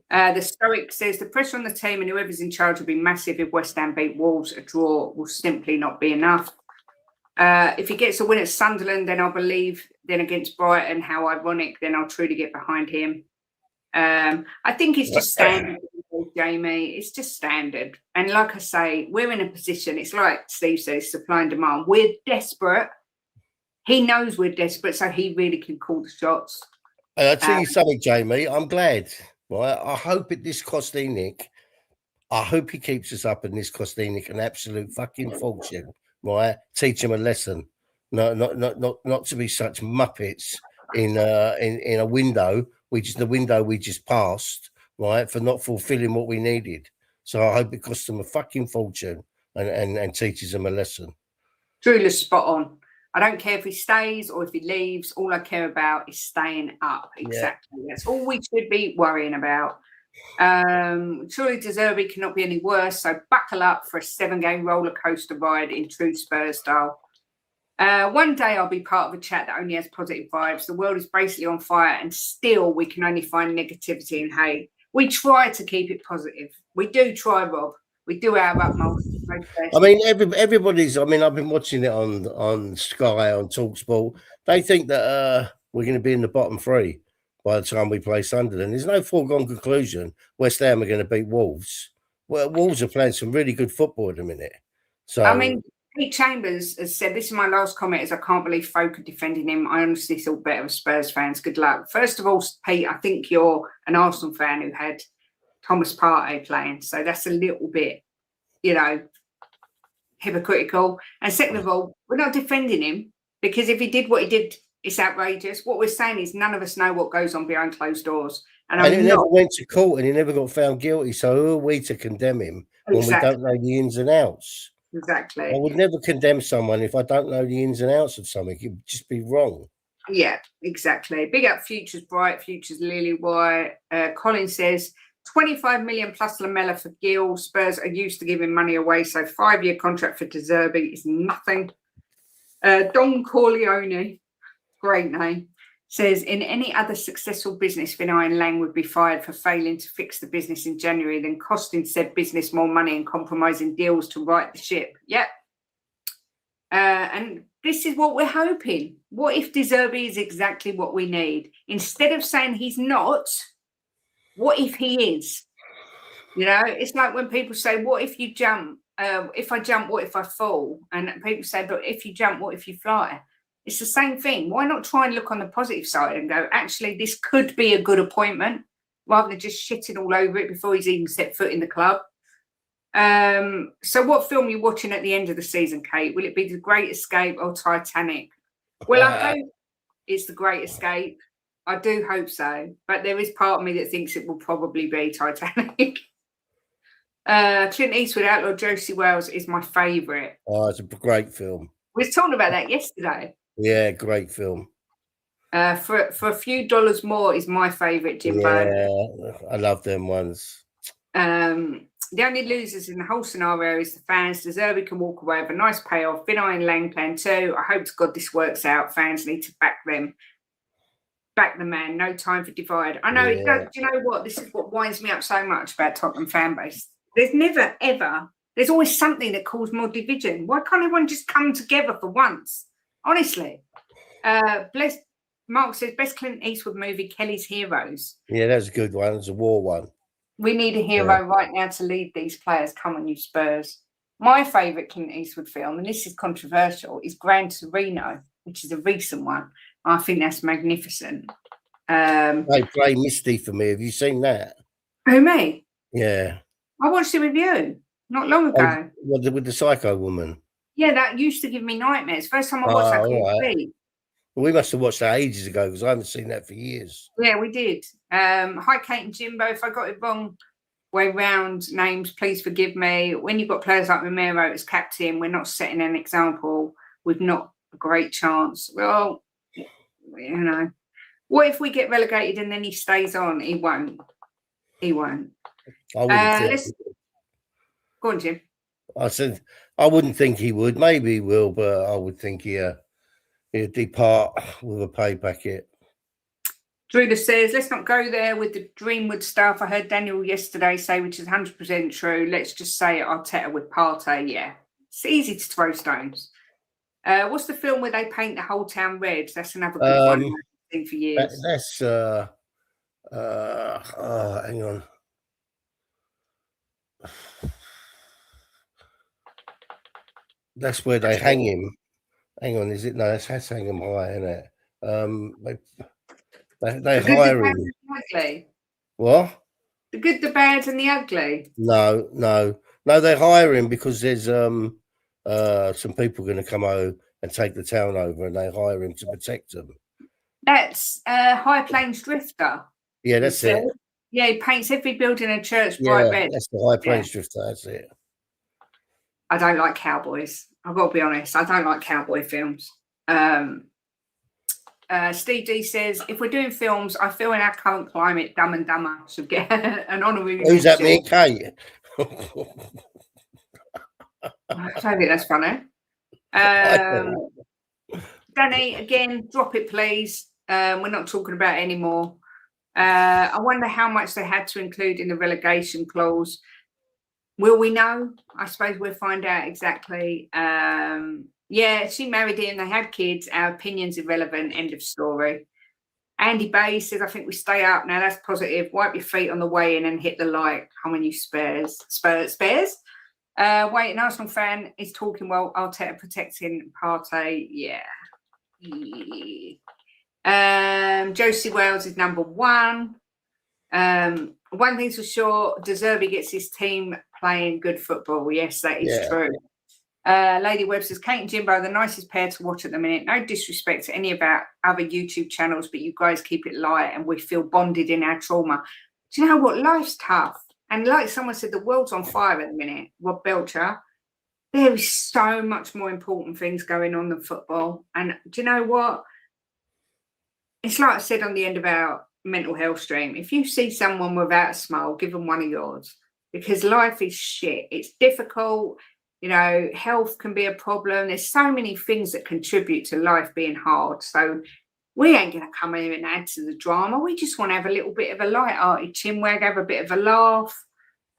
[SPEAKER 2] The Stoic says the pressure on the team and whoever's in charge will be massive if West Ham beat Wolves. A draw will simply not be enough. If he gets a win at Sunderland, then I'll believe. Then against Brighton, how ironic. Then I'll truly get behind him. I think it's just standard, Jamie. It's just standard. And like I say, we're in a position. It's like Steve says, supply and demand. We're desperate. He knows we're desperate, so he really can call the shots.
[SPEAKER 3] And I'll tell you something, Jamie. I'm glad. Right, I hope this cost Enoch. I hope he keeps us up, and this cost Enoch an absolute fucking fortune. Right, teach him a lesson. Not to be such muppets in a window, the window we just passed. Right, for not fulfilling what we needed. So I hope it cost them a fucking fortune. and teaches them a lesson.
[SPEAKER 2] Drula's spot on. I don't care if he stays or if he leaves. All I care about is staying up. Exactly. Yeah. That's all we should be worrying about. Surely Zerbi cannot be any worse. So buckle up for a 7-game roller coaster ride in true Spurs style. One day I'll be part of a chat that only has positive vibes. The world is basically on fire, and still we can only find negativity and hate. We try to keep it positive. We do try, Rob. We do our utmost.
[SPEAKER 3] I mean, everybody's. I mean, I've been watching it on Sky, on TalkSport. They think that we're going to be in the bottom 3 by the time we play Sunderland. There's no foregone conclusion. West Ham are going to beat Wolves. Well, Wolves are playing some really good football at the minute. So
[SPEAKER 2] I mean, Pete Chambers has said, this is my last comment, is I can't believe folk are defending him. I honestly thought better of Spurs fans. Good luck. First of all, Pete, I think you're an Arsenal fan who had Thomas Partey playing. So that's a little bit, hypocritical. And second of all, we're not defending him, because if he did what he did, it's outrageous. What we're saying is none of us know what goes on behind closed doors.
[SPEAKER 3] And he never went to court and he never got found guilty. So who are we to condemn him when we don't know the ins and outs?
[SPEAKER 2] Exactly.
[SPEAKER 3] I would never condemn someone if I don't know the ins and outs of something. It would just be wrong.
[SPEAKER 2] Yeah, exactly. Big up Future's bright, Future's lily white. Colin says 25 million plus Lamella for Gill. Spurs are used to giving money away, so 5-year contract for Zerbi is nothing. Don Corleone, great name, says in any other successful business, Vinay and Lang would be fired for failing to fix the business in January, then costing said business more money and compromising deals to right the ship. Yep. And this is what we're hoping. What if Zerbi is exactly what we need? Instead of saying he's not, what if he is? It's like when people say, what if you jump? If I jump, what if I fall? And people say, but if you jump, what if you fly? It's the same thing. Why not try and look on the positive side and go, actually, this could be a good appointment, rather than just shitting all over it before he's even set foot in the club. So what film are you watching at the end of the season, Kate? Will it be The Great Escape or Titanic? Well, I hope it's The Great Escape. I do hope so. But there is part of me that thinks it will probably be Titanic. Clint Eastwood, Outlaw Josie Wales is my favourite.
[SPEAKER 3] Oh, it's a great film.
[SPEAKER 2] We were talking about that yesterday.
[SPEAKER 3] Yeah, great film.
[SPEAKER 2] For a few dollars more is my favourite, Jimbo.
[SPEAKER 3] Yeah, I love them ones.
[SPEAKER 2] The only losers in the whole scenario is the fans. Zerbi can walk away with a nice payoff. Vinay and Lang plan too. I hope to God this works out. Fans need to back them. Back the man. No time for divide. I know.
[SPEAKER 3] Yeah.
[SPEAKER 2] Do you know what? This is what winds me up so much about Tottenham fan base. There's never, ever, there's always something that causes more division. Why can't everyone just come together for once? Honestly. Mark says, best Clint Eastwood movie, Kelly's Heroes.
[SPEAKER 3] Yeah, that's a good one. It's a war one.
[SPEAKER 2] We need a hero right now to lead these players. Come on, you Spurs. My favourite Clint Eastwood film, and this is controversial, is Gran Torino, which is a recent one. I think that's magnificent.
[SPEAKER 3] They play Misty for me. Have you seen that?
[SPEAKER 2] Who, me?
[SPEAKER 3] Yeah.
[SPEAKER 2] I watched it with you not long ago.
[SPEAKER 3] With the psycho woman?
[SPEAKER 2] Yeah, that used to give me nightmares. First time I watched that, I couldn't sleep.
[SPEAKER 3] Well, we must have watched that ages ago because I haven't seen that for years.
[SPEAKER 2] Yeah, we did. Hi, Kate and Jimbo. If I got it wrong way round names, please forgive me. When you've got players like Romero as captain, we're not setting an example. We've not a great chance. Well, what if we get relegated and then he stays on? He won't. He won't.
[SPEAKER 3] I wouldn't think.
[SPEAKER 2] Go on, Jim.
[SPEAKER 3] I said I wouldn't think he would. Maybe he will, but I would think he'd depart with a pay packet.
[SPEAKER 2] Drula says, let's not go there with the Dreamwood stuff. I heard Daniel yesterday say, which is 100% true. Let's just say Arteta with Partey. Yeah, it's easy to throw stones. What's the film where they paint the whole town red? That's another good one I've seen for years.
[SPEAKER 3] That's hang on. That's where they hang him. Hang on, is it? No, that's hang him high, isn't it? They hire him. What?
[SPEAKER 2] The Good, the Bad, and the Ugly.
[SPEAKER 3] No. They hire him because there's some people going to come over and take the town over, and they hire him to protect them.
[SPEAKER 2] That's High Plains Drifter.
[SPEAKER 3] Yeah, that's it.
[SPEAKER 2] Yeah, he paints every building and church bright red.
[SPEAKER 3] That's the High Plains Drifter. That's it.
[SPEAKER 2] I don't like cowboys. I've got to be honest. I don't like cowboy films. Steve D says, if we're doing films, I feel in our current climate, Dumb and Dumber should get an honorary
[SPEAKER 3] Who's that, me
[SPEAKER 2] mention.
[SPEAKER 3] and Kate?
[SPEAKER 2] I don't think that's funny. Danny, again, drop it, please. We're not talking about it anymore. I wonder how much they had to include in the relegation clause. Will we know? I suppose we'll find out exactly. Yeah, she married him. They had kids. Our opinion's irrelevant. End of story. Andy Bay says, I think we stay up now. That's positive. Wipe your feet on the way in and hit the like. Come on, you Spurs. Wait, an Arsenal fan is talking well. Arteta protecting Partey. Yeah. Josie Wales is number one. One thing's for sure, Zerbi gets his team playing good football. Yes, that is true. Lady Webb says, Kate and Jimbo, the nicest pair to watch at the minute. No disrespect to any of our other YouTube channels, but you guys keep it light and we feel bonded in our trauma. Do you know what? Life's tough. And like someone said, the world's on fire at the minute. Rob Belcher. There is so much more important things going on than football. And do you know what? It's like I said on the end of our mental health stream. If you see someone without a smile, give them one of yours. Because life is shit. It's difficult. You know, health can be a problem. There's so many things that contribute to life being hard. So we ain't going to come here and add to the drama. We just want to have a little bit of a light-hearted chinwag, have a bit of a laugh.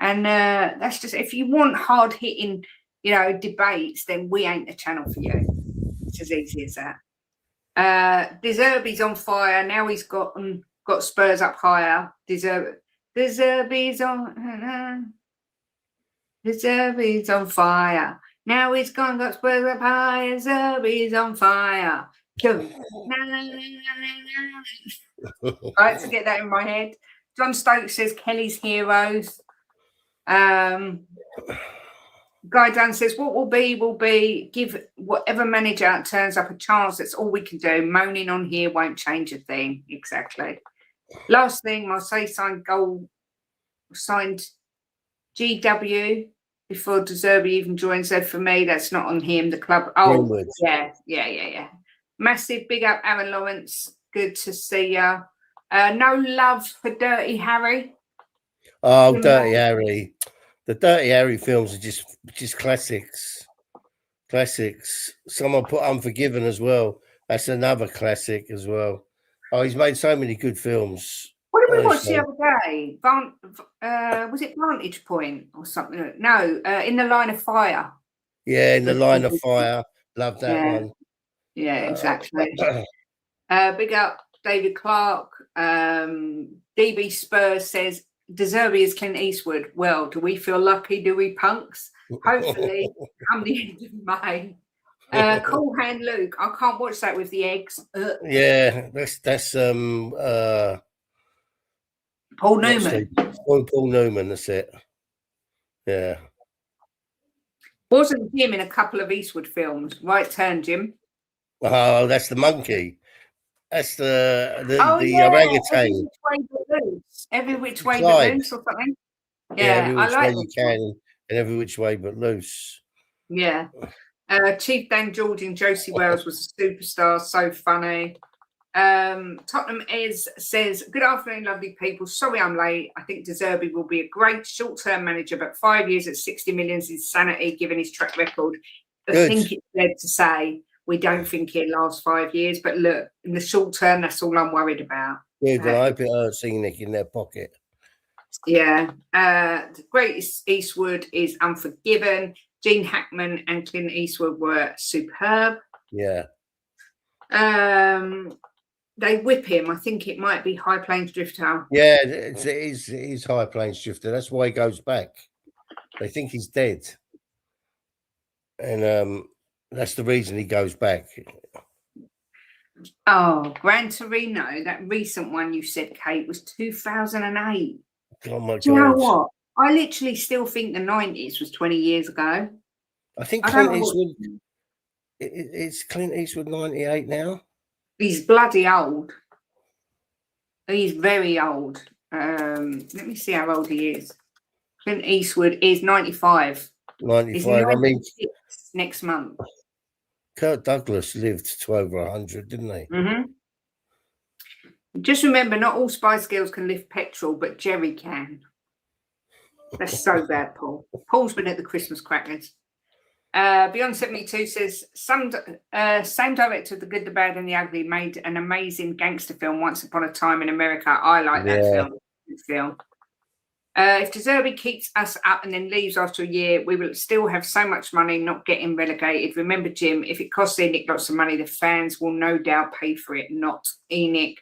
[SPEAKER 2] And that's just, if you want hard-hitting, you know, debates, then we ain't the channel for you. It's as easy as that. Zerbi's on fire. Now he's got Spurs up higher. Zerbi's on fire. Now he's got Spurs up higher. Zerbi's on fire. Right, to get that in my head. John Stokes says Kelly's heroes. Guy Dunn says, what will be, give whatever manager turns up a chance. That's all we can do. Moaning on here won't change a thing. Exactly. Last thing, Marseille signed GW before Zerbi even joined. So for me, that's not on him. The club. Oh, yeah. Massive big up, Aaron Lawrence. Good to see you. No love for Dirty Harry.
[SPEAKER 3] Oh, Dirty Harry. The Dirty Harry films are just classics. Classics. Someone put Unforgiven as well. That's another classic as well. Oh, he's made so many good films.
[SPEAKER 2] What did we watch the other day? Was it Vantage Point or something? No, In the Line of Fire.
[SPEAKER 3] Yeah, In the Line of Fire. Love that one.
[SPEAKER 2] Yeah, exactly. Big up David Clark. DB Spurs says, Zerbi is Clint Eastwood. Well, do we feel lucky? Do we, punks? Hopefully, come the end of May. Cool Hand Luke. I can't watch that with the eggs.
[SPEAKER 3] Yeah, that's
[SPEAKER 2] Paul Newman.
[SPEAKER 3] Paul Newman. That's it. Yeah.
[SPEAKER 2] Wasn't Jim in a couple of Eastwood films? Right turn, Jim.
[SPEAKER 3] Oh, that's the monkey. That's the orangutan.
[SPEAKER 2] Every which way but loose or something. Yeah,
[SPEAKER 3] every which
[SPEAKER 2] I like
[SPEAKER 3] way you can and every which way but loose.
[SPEAKER 2] Yeah. Chief Dan George and Josie Wales was a superstar, so funny. Tottenham Ez says, good afternoon, lovely people. Sorry I'm late. I think Zerbi will be a great short-term manager, but 5 years at 60 million is insanity given his track record. I think it's fair to say we don't think he'll last 5 years, but look, in the short term, that's all I'm worried about.
[SPEAKER 3] Yeah, but I hope it hurts seeing Nick in their pocket.
[SPEAKER 2] Yeah. The greatest Eastwood is Unforgiven. Gene Hackman and Clint Eastwood were superb.
[SPEAKER 3] Yeah.
[SPEAKER 2] They whip him. I think it might be High Plains Drifter.
[SPEAKER 3] Yeah, it is High Plains Drifter. That's why he goes back. They think he's dead. And that's the reason he goes back.
[SPEAKER 2] Oh, Gran Torino, that recent one you said, Kate, was 2008.
[SPEAKER 3] Oh, my God.
[SPEAKER 2] Do you know what? I literally still think the 90s was 20 years ago.
[SPEAKER 3] I think Clint Eastwood... It's Clint Eastwood 98 now.
[SPEAKER 2] He's bloody old. He's very old. Let me see how old he is. Clint Eastwood is 95. He's
[SPEAKER 3] 95. I mean,
[SPEAKER 2] 96 next month.
[SPEAKER 3] Kirk Douglas lived to over 100, didn't he?
[SPEAKER 2] Mm-hmm. Just remember, not all Spice Girls can lift petrol, but Jerry can. That's so bad, Paul. Paul's been at the Christmas crackers. Beyond 72 says, same director of The Good, the Bad and the Ugly made an amazing gangster film Once Upon a Time in America. I like that film. Good film. If Zerbi keeps us up and then leaves after a year, we will still have so much money not getting relegated. Remember, Jim, if it costs Enoch lots of money, the fans will no doubt pay for it, not Enoch.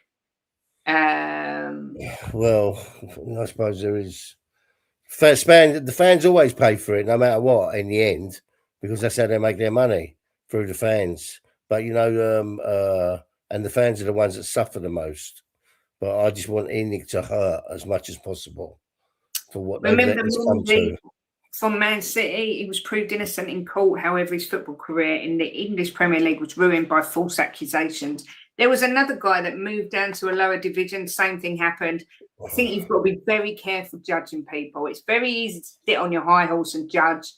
[SPEAKER 3] Well, I suppose there is. The fans always pay for it, no matter what, in the end, because that's how they make their money, through the fans. But and the fans are the ones that suffer the most. But I just want Enoch to hurt as much as possible for what they've let this come to.
[SPEAKER 2] From Man City, he was proved innocent in court. However, his football career in the English Premier League was ruined by false accusations. There was another guy that moved down to a lower division. Same thing happened. I think you've got to be very careful judging people. It's very easy to sit on your high horse and judge,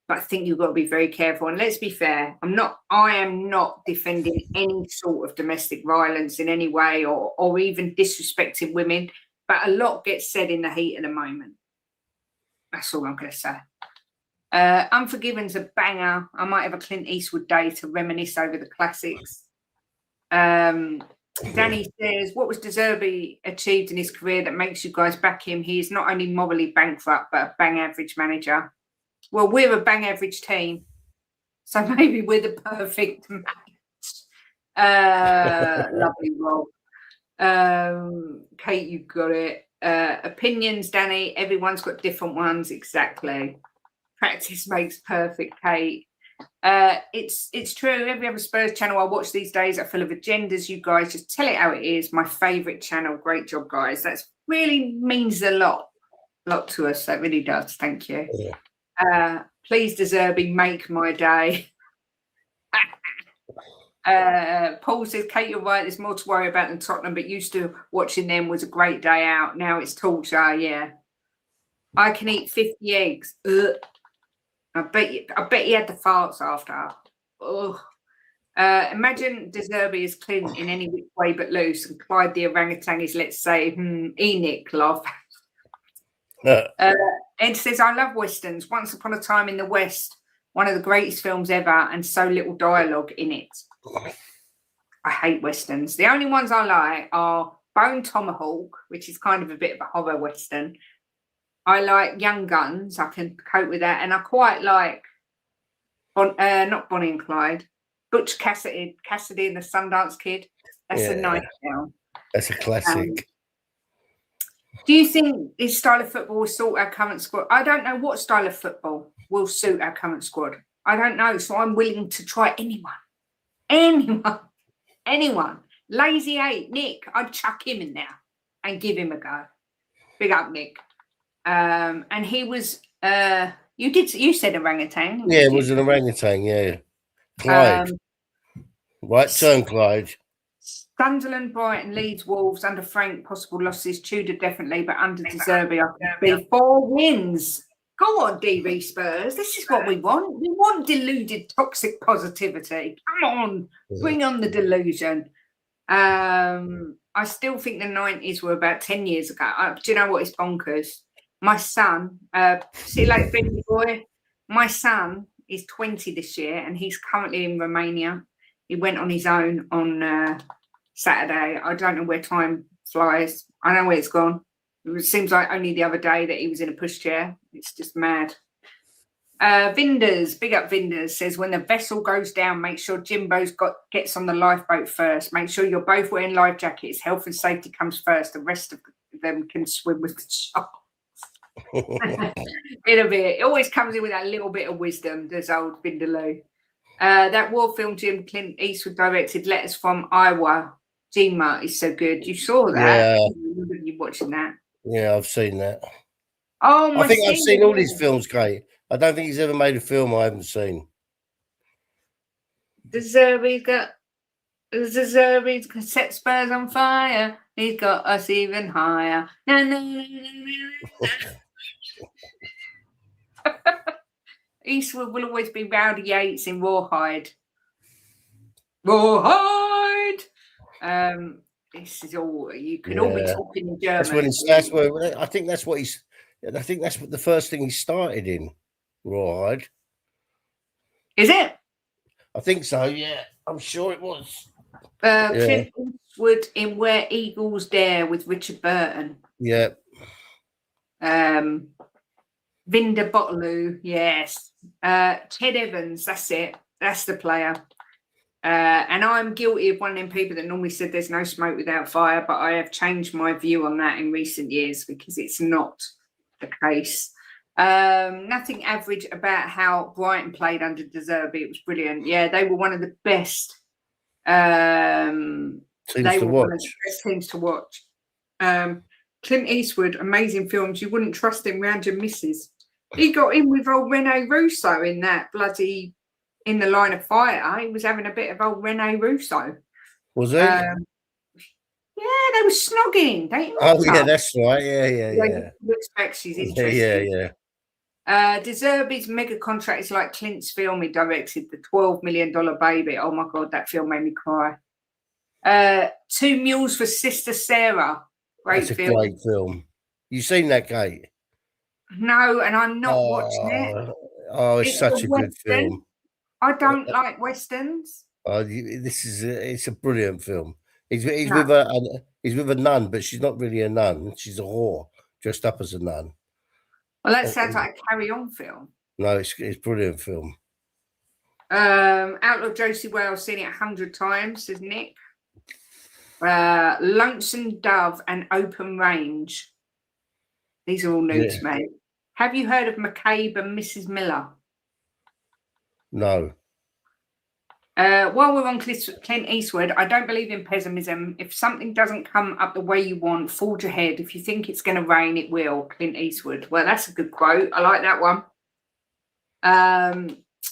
[SPEAKER 2] but I think you've got to be very careful. And let's be fair, I am not defending any sort of domestic violence in any way or even disrespecting women, but a lot gets said in the heat of the moment. That's all I'm going to say. Unforgiven's a banger. I might have a Clint Eastwood day to reminisce over the classics. Danny says, what was Zerbi achieved in his career that makes you guys back him? He is not only morally bankrupt, but a bang average manager. Well, we're a bang average team, so maybe we're the perfect match. Lovely, Rob. Kate, you got it. Opinions, Danny. Everyone's got different ones. Exactly. Practice makes perfect, Kate. It's true. Every other Spurs channel I watch these days are full of agendas. You guys just tell it how it is. My favourite channel. Great job, guys. That really means a lot to us. That really does. Thank you. Yeah. Please, Zerbi, make my day. Paul says, Kate, you're right. There's more to worry about than Tottenham, but used to watching them was a great day out. Now it's torture. Yeah. I can eat 50 eggs. Ugh. I bet he had the farts after. Ugh. Imagine Zerbi is Clint in any which way but loose, and Clyde the orangutan is, let's say, Enoch, love. Ed says, I love westerns. Once Upon a Time in the West, one of the greatest films ever, and so little dialogue in it. I hate westerns. The only ones I like are Bone Tomahawk, which is kind of a bit of a horror western. I like Young Guns. I can cope with that. And I quite like, not Bonnie and Clyde, Butch Cassidy and the Sundance Kid. That's a nice film.
[SPEAKER 3] That's a classic.
[SPEAKER 2] Do you think this style of football will suit our current squad? I don't know what style of football will suit our current squad. I don't know. So I'm willing to try anyone. Lazy 8, Nick, I'd chuck him in there and give him a go. Big up, Nick. And he was, you said orangutan.
[SPEAKER 3] Yeah, it was an orangutan, yeah. Clyde. Right turn, Clyde.
[SPEAKER 2] Sunderland, Brighton, Leeds, Wolves, under Frank, possible losses. Tudor, definitely, but under Zerbi, I could be 4 wins. Go on, DB Spurs. This is what we want. We want deluded, toxic positivity. Come on, bring on the delusion. I still think the 90s were about 10 years ago. Do you know what is bonkers? My son, see you later, baby boy. My son is 20 this year, and he's currently in Romania. He went on his own on Saturday. I don't know where time flies. I know where it's gone. It seems like only the other day that he was in a pushchair. It's just mad. Vinders, big up Vinders, says, when the vessel goes down, make sure Jimbo's gets on the lifeboat first. Make sure you're both wearing life jackets. Health and safety comes first. The rest of them can swim with the sharks. It always comes in with that little bit of wisdom, does old Vindaloo. That war film Jim Clint Eastwood directed, Letters from Iowa Jima, is so good. You saw that?
[SPEAKER 3] Yeah.
[SPEAKER 2] You watching that?
[SPEAKER 3] Yeah, I've seen that.
[SPEAKER 2] Oh,
[SPEAKER 3] I think I've seen all his films, Kate. I don't think he's ever made a film I haven't seen.
[SPEAKER 2] Zerbi's set Spurs on fire. He's got us even higher. No. Eastwood will always be Rowdy Yates in Rawhide. Rawhide. This is all you could all be talking in German.
[SPEAKER 3] That's when that's where I think that's what he's. I think that's what the first thing he started in. Rawhide.
[SPEAKER 2] Is it?
[SPEAKER 3] I think so. Yeah, I'm sure it was.
[SPEAKER 2] Clint Eastwood in Where Eagles Dare with Richard Burton.
[SPEAKER 3] Yeah.
[SPEAKER 2] Vinda Bottloo, yes. Ted Evans, that's it. That's the player. And I'm guilty of one of them people that normally said there's no smoke without fire, but I have changed my view on that in recent years because it's not the case. Nothing average about how Brighton played under De Zerbi. It was brilliant. Yeah, they were one of the best. One of the best teams to watch. Clint Eastwood, amazing films. You wouldn't trust him round your missus. He got in with old Rene Russo in that bloody In the Line of Fire. He was having a bit of old Rene Russo.
[SPEAKER 3] Was he?
[SPEAKER 2] Yeah, they were snogging.
[SPEAKER 3] Yeah, that's right. Yeah.
[SPEAKER 2] Respects she's interesting.
[SPEAKER 3] Yeah.
[SPEAKER 2] De Zerbi's mega contract is like Clint's film he directed, The $12 Million Baby. Oh my God, that film made me cry. Two Mules for Sister Sarah.
[SPEAKER 3] Great film. You seen that, Kate?
[SPEAKER 2] No, and I'm not watching it.
[SPEAKER 3] Oh, it's such a good film.
[SPEAKER 2] I don't like westerns.
[SPEAKER 3] It's a brilliant film. He's with a nun, but she's not really a nun. She's a whore dressed up as a nun.
[SPEAKER 2] Well, that sounds like a Carry On film.
[SPEAKER 3] No, it's a brilliant film.
[SPEAKER 2] Outlaw Josie Wales, seen it 100 times, says Nick. Lonesome Dove and Open Range. These are all new to me. Have you heard of McCabe and Mrs. Miller?
[SPEAKER 3] No.
[SPEAKER 2] While we're on Clint Eastwood, I don't believe in pessimism. If something doesn't come up the way you want, forge ahead. If you think it's going to rain, it will. Clint Eastwood. Well, that's a good quote. I like that one.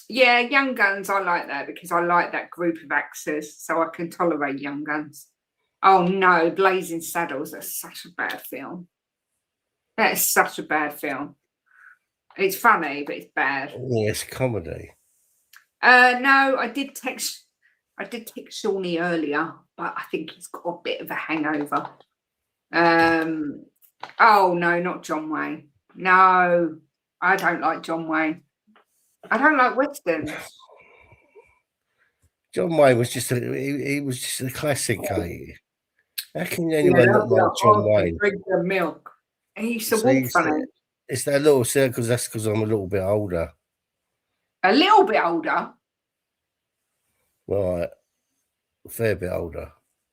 [SPEAKER 2] Yeah, Young Guns, I like that because I like that group of actors, so I can tolerate Young Guns. Oh, no, Blazing Saddles. That's such a bad film. That is such a bad film. It's funny, but it's bad.
[SPEAKER 3] Yeah, it's a comedy.
[SPEAKER 2] No, I did text Shawnee earlier, but I think he's got a bit of a hangover. Oh no, not John Wayne. No, I don't like John Wayne. I don't like westerns.
[SPEAKER 3] John Wayne was just he was just a classic, Kate. How can anyone not like John Wayne?
[SPEAKER 2] Drink the milk. He used to walk funny.
[SPEAKER 3] It's that little circles. That's because I'm a little bit older.
[SPEAKER 2] A little bit older?
[SPEAKER 3] Right. A fair bit older.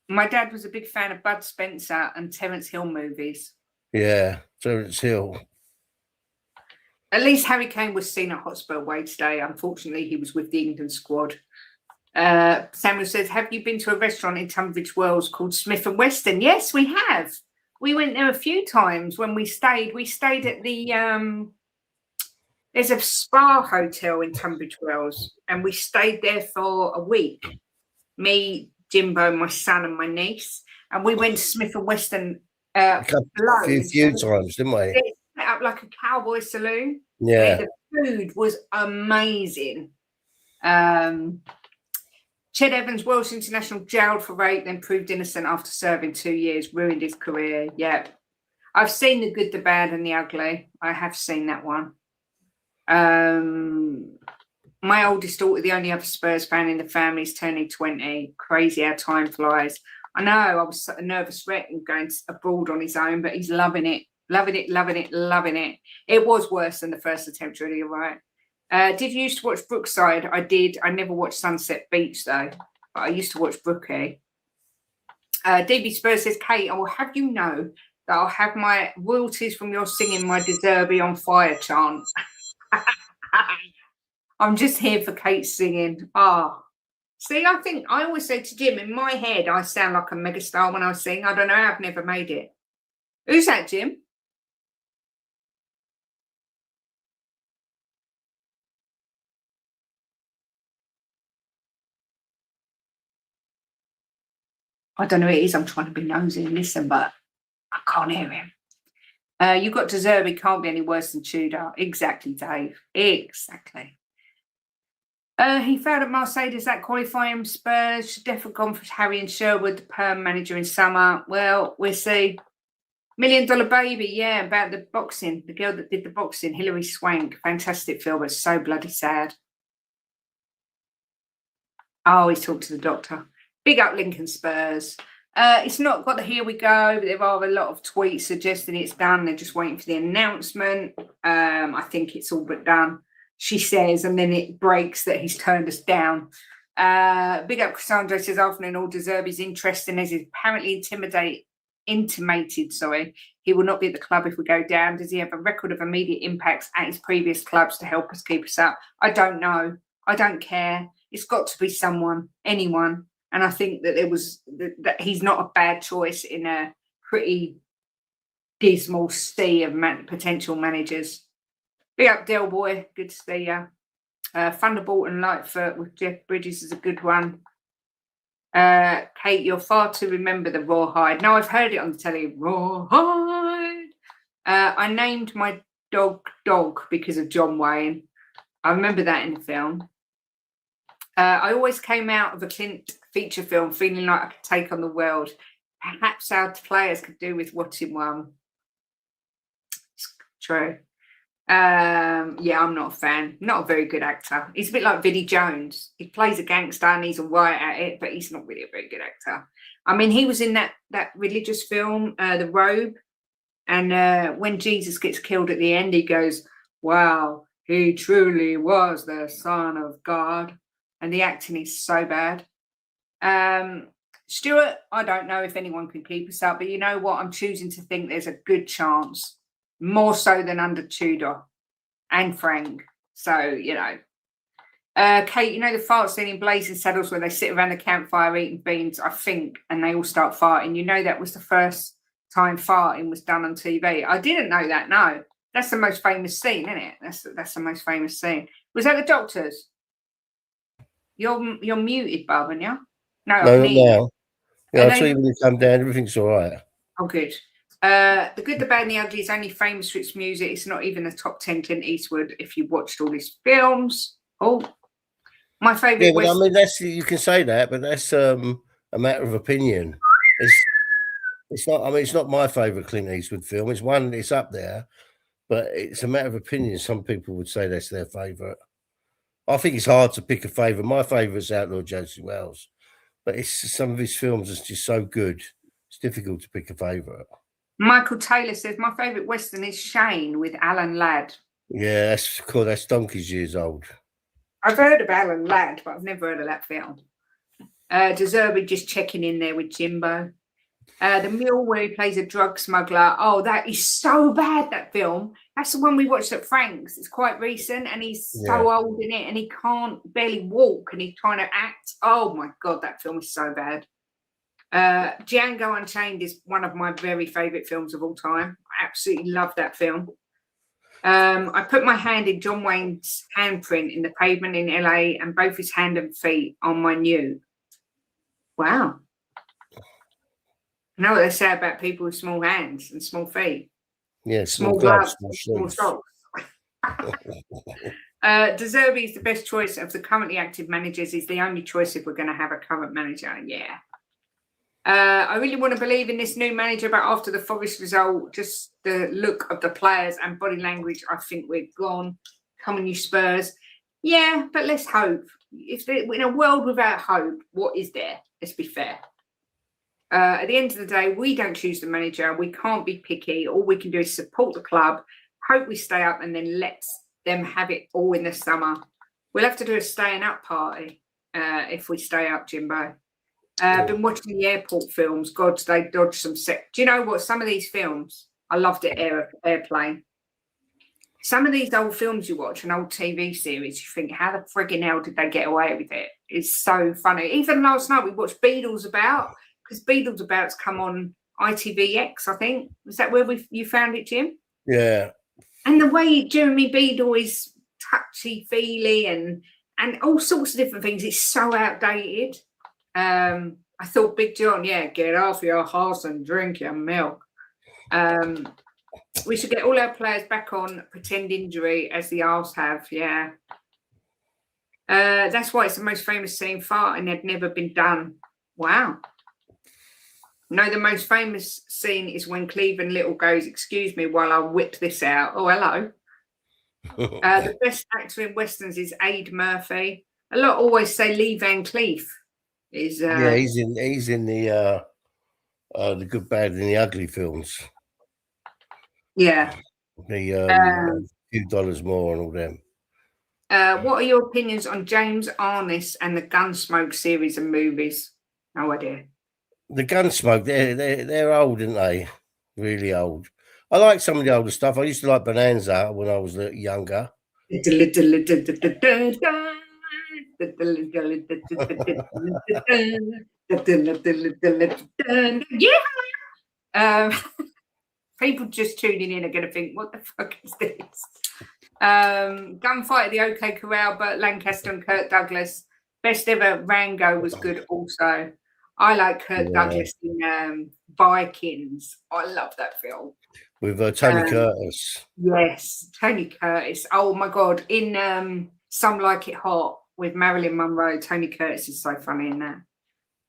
[SPEAKER 2] My dad was a big fan of Bud Spencer and Terence Hill movies.
[SPEAKER 3] Yeah, Terence Hill.
[SPEAKER 2] At least Harry Kane was seen at Hotspur Way today. Unfortunately, he was with the England squad. Samuel says, have you been to a restaurant in Tunbridge Wells called Smith & Weston? Yes, we have. We went there a few times when we stayed. We stayed at the... there's a spa hotel in Tunbridge Wells, and we stayed there for a week. Me, Jimbo, my son, and my niece, and we went to Smith & Weston
[SPEAKER 3] a few times, didn't we?
[SPEAKER 2] It set up like a cowboy saloon.
[SPEAKER 3] Yeah,
[SPEAKER 2] the food was amazing. Ched Evans, Welsh International, jailed for rape, then proved innocent after serving 2 years, ruined his career. Yeah, I've seen The Good, the Bad, and the Ugly. I have seen that one. My oldest daughter, the only other Spurs fan in the family, is turning 20. Crazy how time flies. I know, I was a nervous wreck and going abroad on his own, but he's loving it. Loving it, loving it, loving it. It was worse than the first attempt, really, you're right. Did you used to watch Brookside? I did. I never watched Sunset Beach, though. But I used to watch Brookie. DB Spurs says, Kate, I will have you know that I'll have my royalties from your singing my De Zerbi on fire chant. I'm just here for Kate's singing. See, I think I always say to Jim, in my head, I sound like a megastar when I sing. I don't know, I've never made it. Who's that, Jim? I don't know who it is. I'm trying to be nosy and listen, but I can't hear him. You got De Zerbi, can't be any worse than Tudor. Exactly, Dave. Exactly. He failed at Marseille. Does that qualify him? Spurs should definitely gone for Harry and Sherwood, the perm manager in summer. Well, we'll see. $1 Million Baby, yeah, about the boxing. The girl that did the boxing, Hilary Swank. Fantastic film, but so bloody sad. Oh, he's talked to the doctor. Big up Lincoln Spurs. It's not got the here we go, but there are a lot of tweets suggesting it's done. They're just waiting for the announcement. I think it's all but done, she says, and then it breaks that he's turned us down. Big up Cassandra says, afternoon, all Zerbi's interesting as he's apparently intimated, he will not be at the club if we go down. Does he have a record of immediate impacts at his previous clubs to help us keep us up? I don't know. I don't care. It's got to be someone, anyone. And I think that that he's not a bad choice in a pretty dismal sea of potential managers. Big up Del Boy. Good to see you. Thunderbolt and Lightfoot with Jeff Bridges is a good one. Kate, you're far to remember the Rawhide. No, I've heard it on the telly. Rawhide. I named my dog because of John Wayne. I remember that in the film. I always came out of a Clint feature film feeling like I could take on the world. Perhaps our players could do with watching one. It's true. Yeah, I'm not a fan. Not a very good actor. He's a bit like Vinnie Jones. He plays a gangster and he's all right at it, but he's not really a very good actor. I mean, he was in that religious film, The Robe, and when Jesus gets killed at the end, he goes, wow, he truly was the Son of God. And the acting is so bad. Stuart, I don't know if anyone can keep us up, but you know what? I'm choosing to think there's a good chance, more so than under Tudor and Frank. So, you know. Kate, you know the fart scene in Blazing Saddles where they sit around the campfire eating beans, I think, and they all start farting. You know that was the first time farting was done on TV. I didn't know that, no. That's the most famous scene, isn't it? That's the most famous scene. Was that the Doctors? You're muted, Bob, aren't you? No,
[SPEAKER 3] not now. Yeah, I'll tell you when you come down, everything's all right.
[SPEAKER 2] Oh, good. The Good, the Bad, and the Ugly is only famous for its music. It's not even a top 10 Clint Eastwood if you watched all his films. Oh, my favourite.
[SPEAKER 3] Yeah, but I mean, you can say that, but that's a matter of opinion. It's not. I mean, it's not my favourite Clint Eastwood film. It's up there, but it's a matter of opinion. Some people would say that's their favourite. I think it's hard to pick a favourite. My favourite's Outlaw Josie Wells, but some of his films are just so good. It's difficult to pick a favourite.
[SPEAKER 2] Michael Taylor says, my favourite Western is Shane with Alan Ladd.
[SPEAKER 3] Yeah, that's cool. That's donkey's years old.
[SPEAKER 2] I've heard of Alan Ladd, but I've never heard of that film. Zerbi just checking in there with Jimbo. The Mule where he plays a drug smuggler. Oh, that is so bad, that film. That's the one we watched at Frank's. It's quite recent and he's so old in it and he can't barely walk and he's trying to act. Oh my God, that film is so bad. Django Unchained is one of my very favourite films of all time. I absolutely love that film. I put my hand in John Wayne's handprint in the pavement in LA and both his hand and feet on my new. Wow. You know what they say about people with small hands and small feet?
[SPEAKER 3] Yeah,
[SPEAKER 2] small gloves, small socks. De Zerbi is the best choice of the currently active managers. He's the only choice if we're going to have a current manager. Yeah. I really want to believe in this new manager, but after the Forest result, just the look of the players and body language, I think we're gone. Come on, you Spurs. Yeah, but let's hope. If in a world without hope, what is there? Let's be fair. At the end of the day, we don't choose the manager. We can't be picky. All we can do is support the club, hope we stay up, and then let them have it all in the summer. We'll have to do a staying up party if we stay up, Jimbo. I've been watching the airport films. God, they dodge some set. Do you know what? Some of these films, I loved it. Airplane. Some of these old films you watch, an old TV series, you think, how the frigging hell did they get away with it? It's so funny. Even last night we watched Beatles About, because Beatles About's come on ITVX, I think. Was that where you found it, Jim?
[SPEAKER 3] Yeah.
[SPEAKER 2] And the way Jeremy Beadle is touchy-feely and all sorts of different things, it's so outdated. I thought Big John, get off your horse and drink your milk. We should get all our players back on pretend injury as the Arse have, yeah. That's why it's the most famous scene. Farting had never been done. Wow. No, the most famous scene is when Cleveland Little goes, "Excuse me while I whip this out." Oh, hello. The best actor in westerns is Aid Murphy. A lot always say Lee Van Cleef is.
[SPEAKER 3] Yeah, he's in the Good, Bad, and the Ugly films.
[SPEAKER 2] Yeah.
[SPEAKER 3] The A Few Dollars More and all them.
[SPEAKER 2] What are your opinions on James Arness and the Gunsmoke series of movies? No idea.
[SPEAKER 3] The Gunsmoke, they're old, aren't they? Really old. I like some of the older stuff. I used to like Bonanza when I was younger.
[SPEAKER 2] Yeah. People just tuning in are going to think, what the fuck is this? Gunfight at the OK Corral, Burt Lancaster and Kirk Douglas. Best ever Rango was good also. I like Kirk Douglas in Vikings. I love that film.
[SPEAKER 3] With Tony Curtis.
[SPEAKER 2] Yes, Tony Curtis. Oh my God. In Some Like It Hot with Marilyn Monroe, Tony Curtis is so funny in that.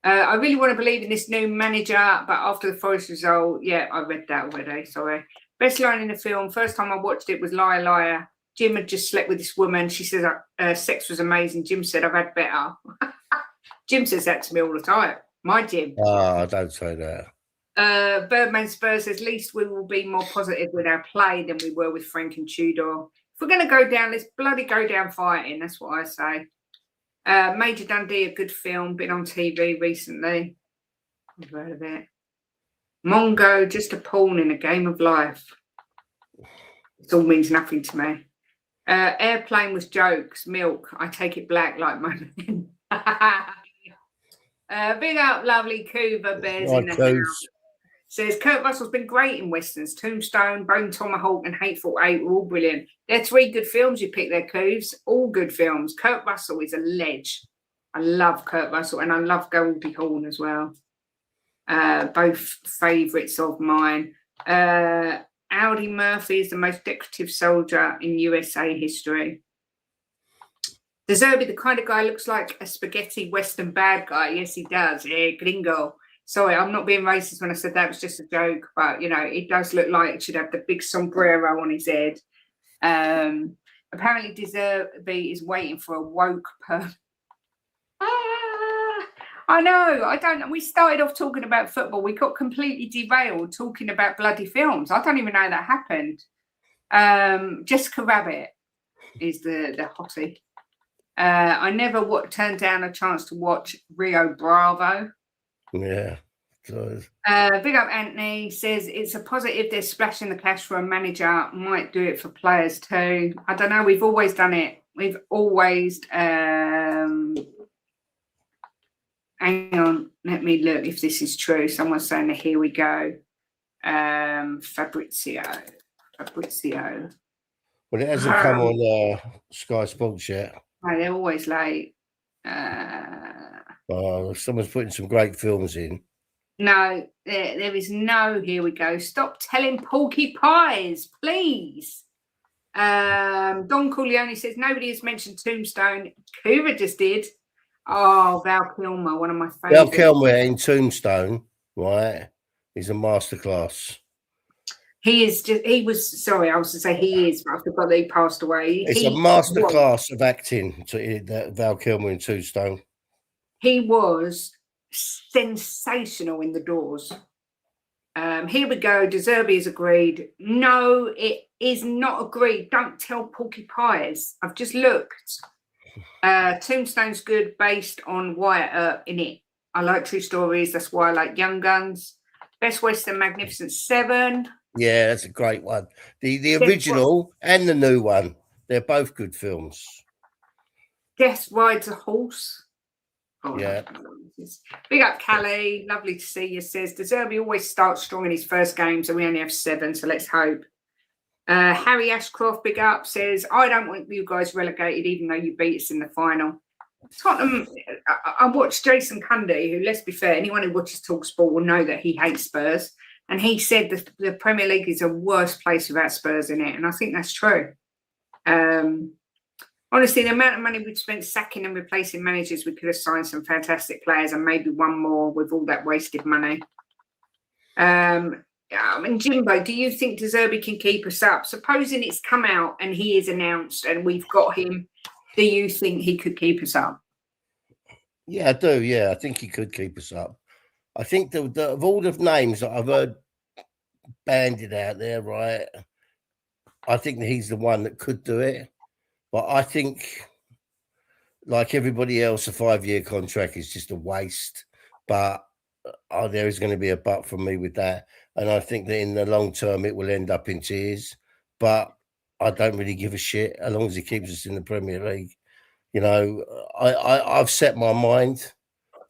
[SPEAKER 2] I really want to believe in this new manager, but after the Forest result, yeah, I read that already. Sorry. Best line in the film. First time I watched it was "Liar, liar." Jim had just slept with this woman. She says sex was amazing. Jim said, "I've had better." Jim says that to me all the time. My Jim.
[SPEAKER 3] Ah, don't say that.
[SPEAKER 2] Birdman Spurs says, "At least we will be more positive with our play than we were with Frank and Tudor. If we're going to go down, let's bloody go down fighting." That's what I say. Major Dundee, a good film, been on TV recently. I've heard of it. Mongo, just a pawn in a game of life. It all means nothing to me. Airplane was jokes. Milk, I take it black like my men. Big up, lovely Cuba Bears in the house. Says Kurt Russell's been great in westerns. Tombstone, Bone Tomahawk, and Hateful Eight were all brilliant. They're three good films you picked there, Cooves. All good films. Kurt Russell is a ledge. I love Kurt Russell, and I love Goldie Hawn as well. Both favourites of mine. Audie Murphy is the most decorative soldier in USA history. The Zerbi, the kind of guy looks like a spaghetti western bad guy. Yes, he does. Yeah, gringo. Sorry, I'm not being racist when I said that. It was just a joke. But, you know, it does look like it should have the big sombrero on his head. Apparently, Zerbi is waiting for a woke person. I know. I don't know. We started off talking about football. We got completely derailed talking about bloody films. I don't even know that happened. Jessica Rabbit is the hottie. I never turned down a chance to watch Rio Bravo.
[SPEAKER 3] Yeah.
[SPEAKER 2] Big up Anthony says it's a positive they're splashing the cash for a manager. Might do it for players too. I don't know. We've always done it. We've always. Hang on. Let me look if this is true. Someone's saying that here we go. Fabrizio.
[SPEAKER 3] Well, it hasn't come on Sky Sports yet.
[SPEAKER 2] No, they're always late.
[SPEAKER 3] Someone's putting some great films in.
[SPEAKER 2] No, there is no. Here we go. Stop telling Porky Pies, please. Don Corleone says nobody has mentioned Tombstone. Coover just did. Oh, Val Kilmer, one of my favorites.
[SPEAKER 3] Val Kilmer in Tombstone, right? He's a masterclass.
[SPEAKER 2] He is just. He was. Sorry, I was to say he is, but I forgot that he passed away.
[SPEAKER 3] It's a masterclass of acting. Val Kilmer in Tombstone.
[SPEAKER 2] He was sensational in The Doors. Here we go. Zerbi is agreed. No, it is not agreed. Don't tell Porky Pies. I've just looked. Tombstone's good based on Wyatt Earp in it. I like true stories. That's why I like Young Guns. Best Western, Magnificent Seven.
[SPEAKER 3] Yeah, that's a great one. The original and the new one. They're both good films.
[SPEAKER 2] Death Rides a Horse. Oh,
[SPEAKER 3] yeah.
[SPEAKER 2] Big up, Callie. Lovely to see you. Says Zerbi always starts strong in his first game, so we only have 7, so let's hope. Harry Ashcroft, big up, says, I don't want you guys relegated, even though you beat us in the final. Tottenham, I watched Jason Cundy, who, let's be fair, anyone who watches TalkSport will know that he hates Spurs. And he said that the Premier League is a worse place without Spurs in it. And I think that's true. Honestly, the amount of money we've spent sacking and replacing managers, we could have signed some fantastic players and maybe one more with all that wasted money. And Jimbo, do you think Zerbi can keep us up? Supposing it's come out and he is announced and we've got him, do you think he could keep us up?
[SPEAKER 3] Yeah, I do. Yeah, I think he could keep us up. I think of all the names that I've heard bandied out there, right, I think that he's the one that could do it. But I think, like everybody else, a 5-year contract is just a waste. But there is going to be a but from me with that. And I think that in the long term, it will end up in tears. But I don't really give a shit as long as he keeps us in the Premier League. You know, I've set my mind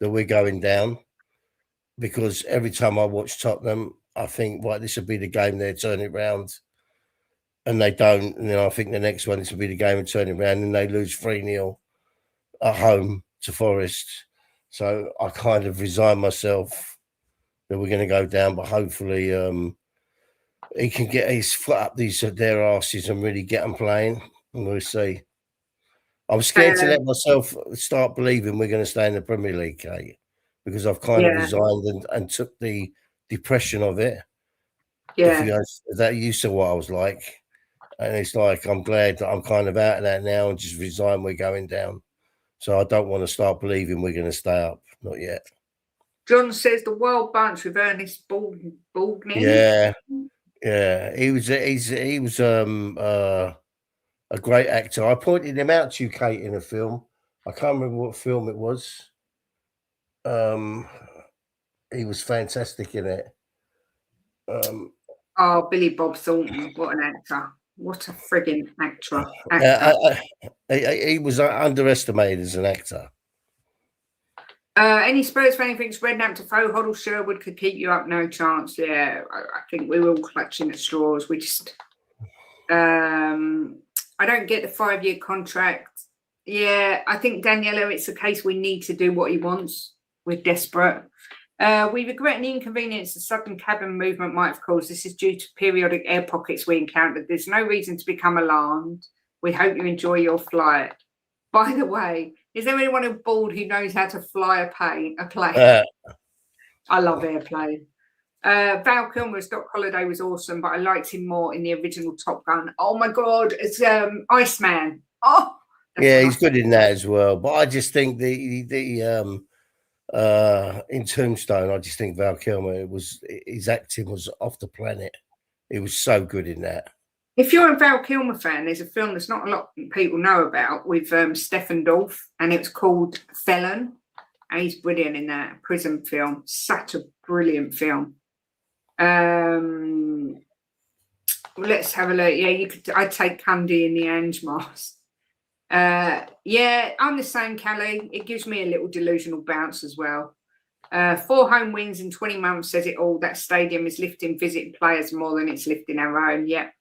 [SPEAKER 3] that we're going down because every time I watch Tottenham, I think, right, this will be the game they turn it round. And they don't. And then I think the next one, this will be the game and turn it around and they lose 3-0 at home to Forest. So I kind of resign myself that we're going to go down, but hopefully he can get his foot up their asses and really get them playing. And we'll see. I'm scared to let myself start believing we're going to stay in the Premier League, Kate, because I've kind of resigned and took the depression of it.
[SPEAKER 2] Yeah.
[SPEAKER 3] If you guys, that used to what I was like. And it's like, I'm glad that I'm kind of out of that now and just resign we're going down. So I don't want to start believing we're going to stay up. Not yet.
[SPEAKER 2] John says the Wild Bunch with Ernest Baldwin.
[SPEAKER 3] Yeah. He was a great actor. I pointed him out to you, Kate, in a film. I can't remember what film it was. He was fantastic in it.
[SPEAKER 2] Billy Bob Thornton, what an actor. What a frigging actor.
[SPEAKER 3] He was underestimated as an actor.
[SPEAKER 2] Any Spurs fan who thinks Redknapp, Defoe, Hoddle, Sherwood could keep you up? No chance. Yeah, I think we were all clutching at straws. We just, I don't get the 5-year contract. Yeah, I think Daniela, it's a case we need to do what he wants. We're desperate. We regret any inconvenience the sudden cabin movement might have caused. This is due to periodic air pockets we encountered. There's no reason to become alarmed. We hope you enjoy your flight. By the way, is there anyone aboard who knows how to fly a plane? I love airplane. Val Kilmer's Doc Holliday was awesome, but I liked him more in the original Top Gun. Oh my God, it's Iceman. Oh,
[SPEAKER 3] yeah, he's good in that as well. But I just think in Tombstone, I just think Val Kilmer his acting was off the planet. He was so good in that.
[SPEAKER 2] If you're a Val Kilmer fan, there's a film that's not a lot of people know about with Stephen Dorff, and it's called Felon. And he's brilliant in that prison film. Such a brilliant film. Let's have a look. Yeah, I'd take Cundy in the Ange mask. Yeah, I'm the same, Callie. It gives me a little delusional bounce as well. 4 home wins in 20 months says it all. That stadium is lifting visiting players more than it's lifting our own. Yep.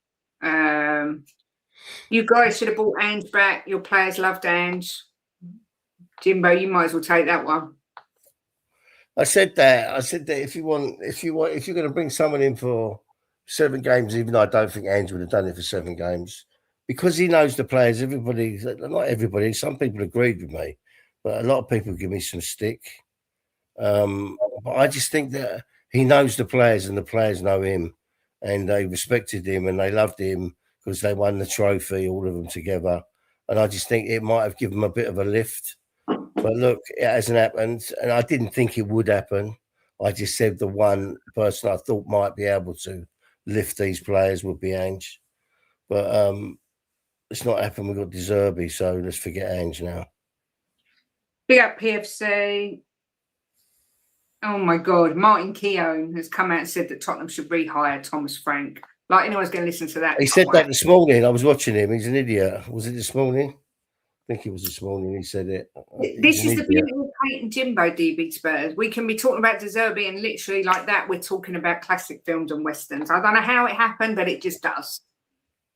[SPEAKER 2] You guys should have bought Ange back. Your players loved Ange. Jimbo, you might as well take that one.
[SPEAKER 3] I said that if you're going to bring someone in for 7 games, even though I don't think Ange would have done it for 7 games, because he knows the players. Not everybody. Some people agreed with me, but a lot of people give me some stick. But I just think that he knows the players and the players know him, and they respected him and they loved him because they won the trophy, all of them together. And I just think it might have given him a bit of a lift. But look, it hasn't happened, and I didn't think it would happen. I just said the one person I thought might be able to lift these players would be Ange. But it's not happened. We've got Zerbi, so let's forget Ange now.
[SPEAKER 2] Big up PFC. Oh my God, Martin Keown has come out and said that Tottenham should rehire Thomas Frank. Like anyone's going to listen to that.
[SPEAKER 3] He said that this morning. I was watching him. He's an idiot. Was it this morning? I think it was this morning he said it.
[SPEAKER 2] This is the beauty of Kate and Jimbo, DB Spurs. We can be talking about Zerbi and literally like that, we're talking about classic films and westerns. I don't know how it happened, but it just does.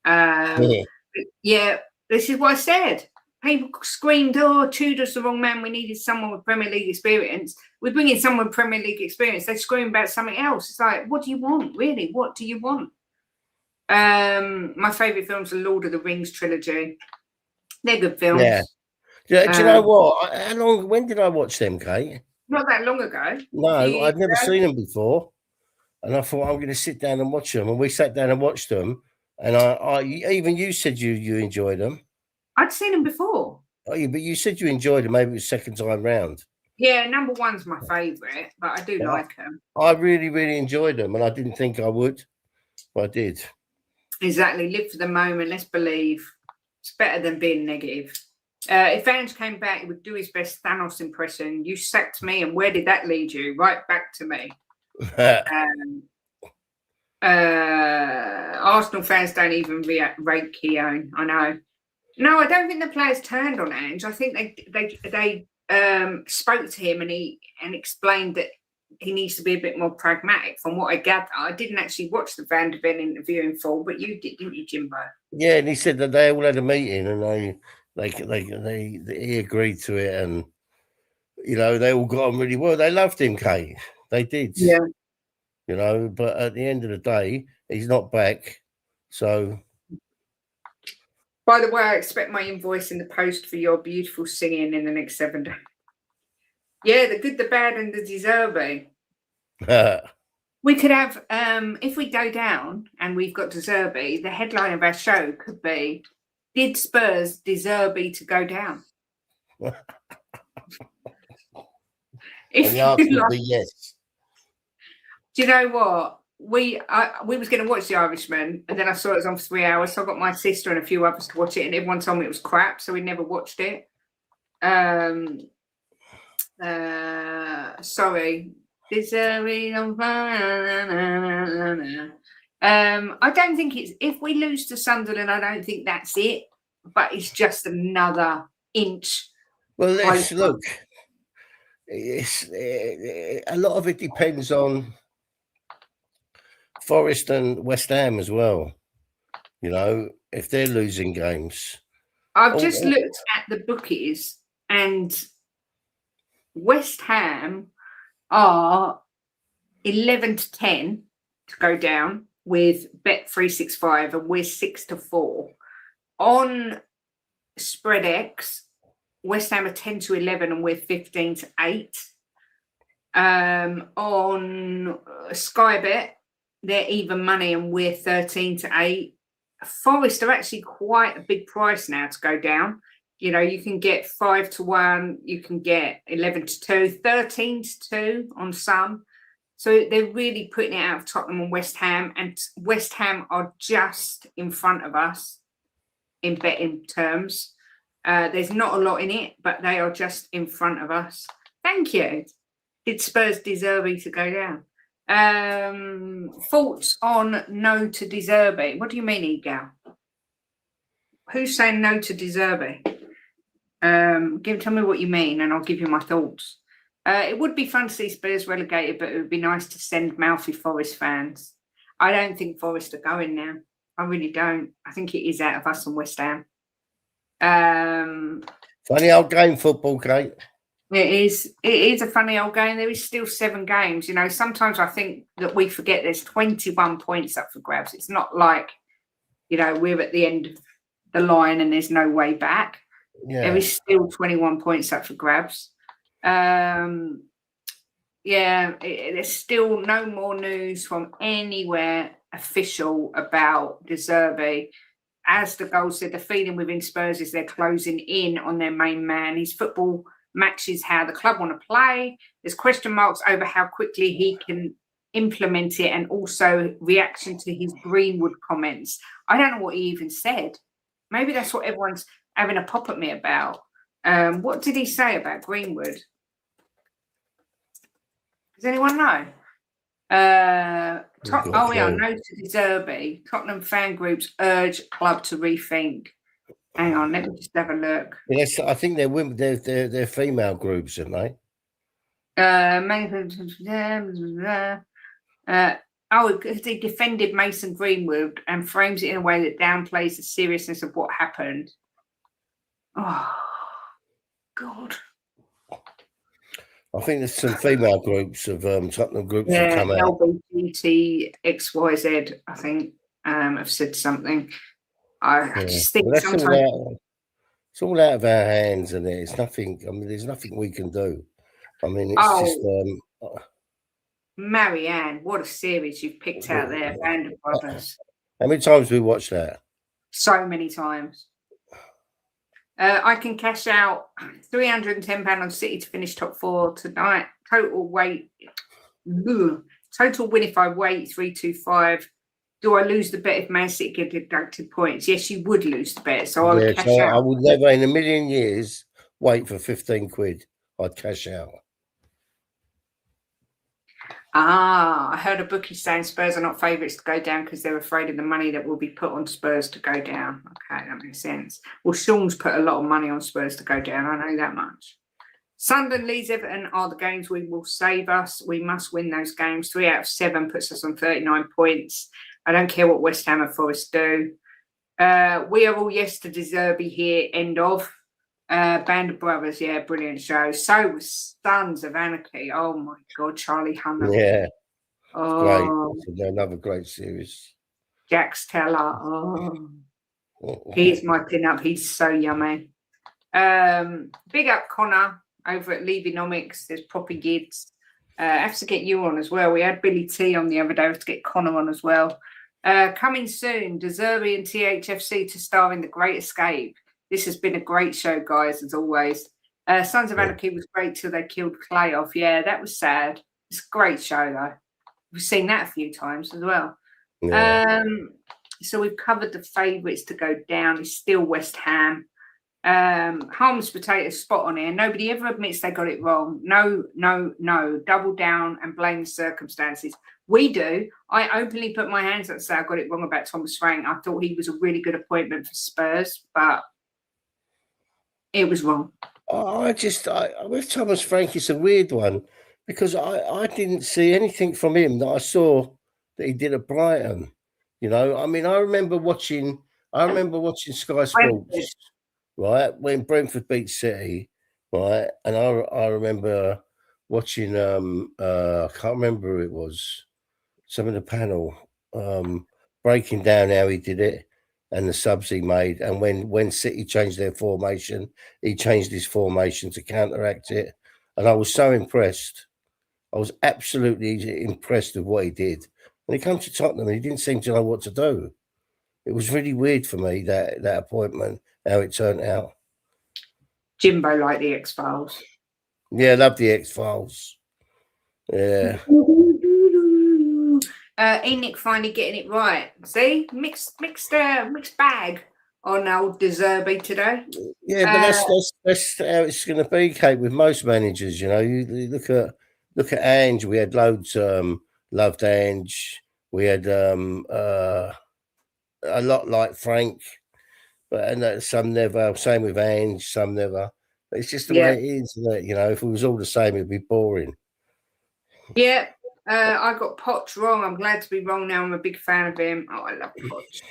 [SPEAKER 2] Yeah, this is what I said. People screamed, oh, Tudor's the wrong man. We needed someone with Premier League experience. We're bringing someone with Premier League experience. They scream about something else. It's like, what do you want, really? What do you want? My favourite films are Lord of the Rings trilogy. They're good films.
[SPEAKER 3] Yeah. Do you know what? How long? When did I watch them, Kate?
[SPEAKER 2] Not that long ago.
[SPEAKER 3] No, I'd never seen them before, and I thought I'm going to sit down and watch them. And we sat down and watched them, and even you said you enjoyed them.
[SPEAKER 2] I'd seen them before.
[SPEAKER 3] Oh, yeah, but you said you enjoyed them. Maybe it was second time round.
[SPEAKER 2] Yeah, number one's my favourite, but I do like them.
[SPEAKER 3] I really, really enjoyed them, and I didn't think I would, but I did.
[SPEAKER 2] Exactly. Live for the moment. Let's believe. It's better than being negative. If Ange came back, he would do his best Thanos impression. You sacked me, and where did that lead you? Right back to me. Arsenal fans don't even rate Keown. I know. No, I don't think the players turned on Ange. I think they spoke to him and he explained that he needs to be a bit more pragmatic. From what I gather, I didn't actually watch the Van der Ven interview in full, but you did, didn't you, Jimbo?
[SPEAKER 3] Yeah, and he said that they all had a meeting and he agreed to it, and they all got on really well. They loved him, Kate. They did.
[SPEAKER 2] Yeah.
[SPEAKER 3] But at the end of the day, he's not back. So.
[SPEAKER 2] By the way, I expect my invoice in the post for your beautiful singing in the next 7 days. Yeah, the good, the bad, and the Zerbi. We could have, if we go down and we've got Zerbi, the headline of our show could be, did Spurs deserve to go down?
[SPEAKER 3] And the answer would be yes.
[SPEAKER 2] Do you know what? We was going to watch The Irishman, and then I saw it was on for 3 hours, so I got my sister and a few others to watch it, and everyone told me it was crap, so we never watched it. Sorry. Deserving of I don't think it's, if we lose to Sunderland, I don't think that's it, but it's just another inch.
[SPEAKER 3] Well, let's look. A lot of it depends on Forest and West Ham as well. If they're losing games.
[SPEAKER 2] I've just looked at the bookies, and West Ham are 11 to 10 to go down with Bet365, and we're 6 to 4. On SpreadX, West Ham are 10 to 11 and we're 15 to 8. On Sky Bet, they're even money and we're 13 to 8. Forest are actually quite a big price now to go down. You can get 5 to 1, you can get 11 to 2, 13 to 2 on some. So they're really putting it out of Tottenham and West Ham, and West Ham are just in front of us in betting terms. There's not a lot in it, but they are just in front of us. Thank you. Did Spurs deserve to go down? Thoughts on no to Zerbi? What do you mean, Egal? Who's saying no to Zerbi? Tell me what you mean, and I'll give you my thoughts. It would be fun to see Spurs relegated, but it would be nice to send mouthy Forest fans. I don't think Forest are going now. I really don't. I think it is out of us and West Ham.
[SPEAKER 3] Funny old game, football, Kate.
[SPEAKER 2] It is. It is a funny old game. There is still 7 games. Sometimes I think that we forget there's 21 points up for grabs. It's not like, we're at the end of the line and there's no way back. Yeah. There is still 21 points up for grabs. There's still no more news from anywhere official about Zerbi. As the goal said, the feeling within Spurs is they're closing in on their main man. His football matches how the club want to play. There's question marks over how quickly he can implement it, and also reaction to his Greenwood comments. I don't know what he even said. Maybe that's what everyone's having a pop at me about. What did he say about Greenwood? Does anyone know? No to Zerbi. Tottenham fan groups urge club to rethink. Hang on, let me just have a look.
[SPEAKER 3] Yes, I think they're women. They're female groups, aren't they?
[SPEAKER 2] Because he defended Mason Greenwood and frames it in a way that downplays the seriousness of what happened. Oh, God.
[SPEAKER 3] I think there's some female groups of Tottenham groups that come out.
[SPEAKER 2] LGBT XYZ, I think, have said something. I just think sometimes
[SPEAKER 3] It's all out of our hands, and there's nothing. I mean, there's nothing we can do. I mean, it's just.
[SPEAKER 2] Oh, Marianne, what a series you've picked out there, Band of Brothers.
[SPEAKER 3] How many times we watched that?
[SPEAKER 2] So many times. I can cash out £310 on City to finish top 4 tonight. Total win if I wait 325. Do I lose the bet if Man City get deducted points? Yes, you would lose the bet. So I would cash out.
[SPEAKER 3] I would never in a million years wait for 15 quid. I'd cash out.
[SPEAKER 2] I heard a bookie saying Spurs are not favourites to go down because they're afraid of the money that will be put on Spurs to go down. Okay, that makes sense. Well, Sean's put a lot of money on Spurs to go down. I know that much. Sunderland, Leeds, Everton are the games we will save us. We must win those games. 3 out of 7 puts us on 39 points. I don't care what West Ham and Forest do. We are all yes to Zerbi here. End of. Band of Brothers, yeah, brilliant show. So was Sons of Anarchy. Oh my God, Charlie Hunter.
[SPEAKER 3] Yeah,
[SPEAKER 2] oh,
[SPEAKER 3] great. Another great series.
[SPEAKER 2] Jax Teller. Oh, he's my pin-up. He's so yummy. Big up Connor over at Leavenomics. There's proper gids. I have to get you on as well. We had Billy T on the other day. I have to get Connor on as well. Coming soon, Zerbi and THFC to star in The Great Escape. This has been a great show, guys, as always. Sons of Anarchy was great till they killed Clay off. Yeah, that was sad. It's a great show, though. We've seen that a few times as well. Yeah. So we've covered the favourites to go down. It's still West Ham. Harm's Potato spot on here. Nobody ever admits they got it wrong. No. Double down and blame the circumstances. We do. I openly put my hands up and say I got it wrong about Thomas Frank. I thought he was a really good appointment for Spurs, but it was wrong.
[SPEAKER 3] With Thomas Frank, it's a weird one because I didn't see anything from him that I saw that he did at Brighton. You know, I mean, I remember watching Sky Sports, right, when Brentford beat City, right, and I remember watching I can't remember who it was, some of the panel breaking down how he did it and the subs he made, and when City changed their formation, he changed his formation to counteract it, and I was so impressed. I was absolutely impressed with what he did. When he came to Tottenham, he didn't seem to know what to do. It was really weird for me, that appointment, how it turned out.
[SPEAKER 2] Jimbo like the X-Files.
[SPEAKER 3] Yeah, I love the X-Files. Yeah.
[SPEAKER 2] Enoch finally getting it right. See, mixed bag on old Zerbi today.
[SPEAKER 3] Yeah, but that's how it's going to be, Kate. With most managers, you know, you look at Ange. We had loads. Loved Ange. We had a lot like Frank, and some never. Same with Ange. Some never. But it's just the way it is. Isn't it? You know, if it was all the same, it'd be boring.
[SPEAKER 2] Yeah. I got Potts wrong. I'm glad to be wrong now. I'm a big fan of him. Oh, I love Potts.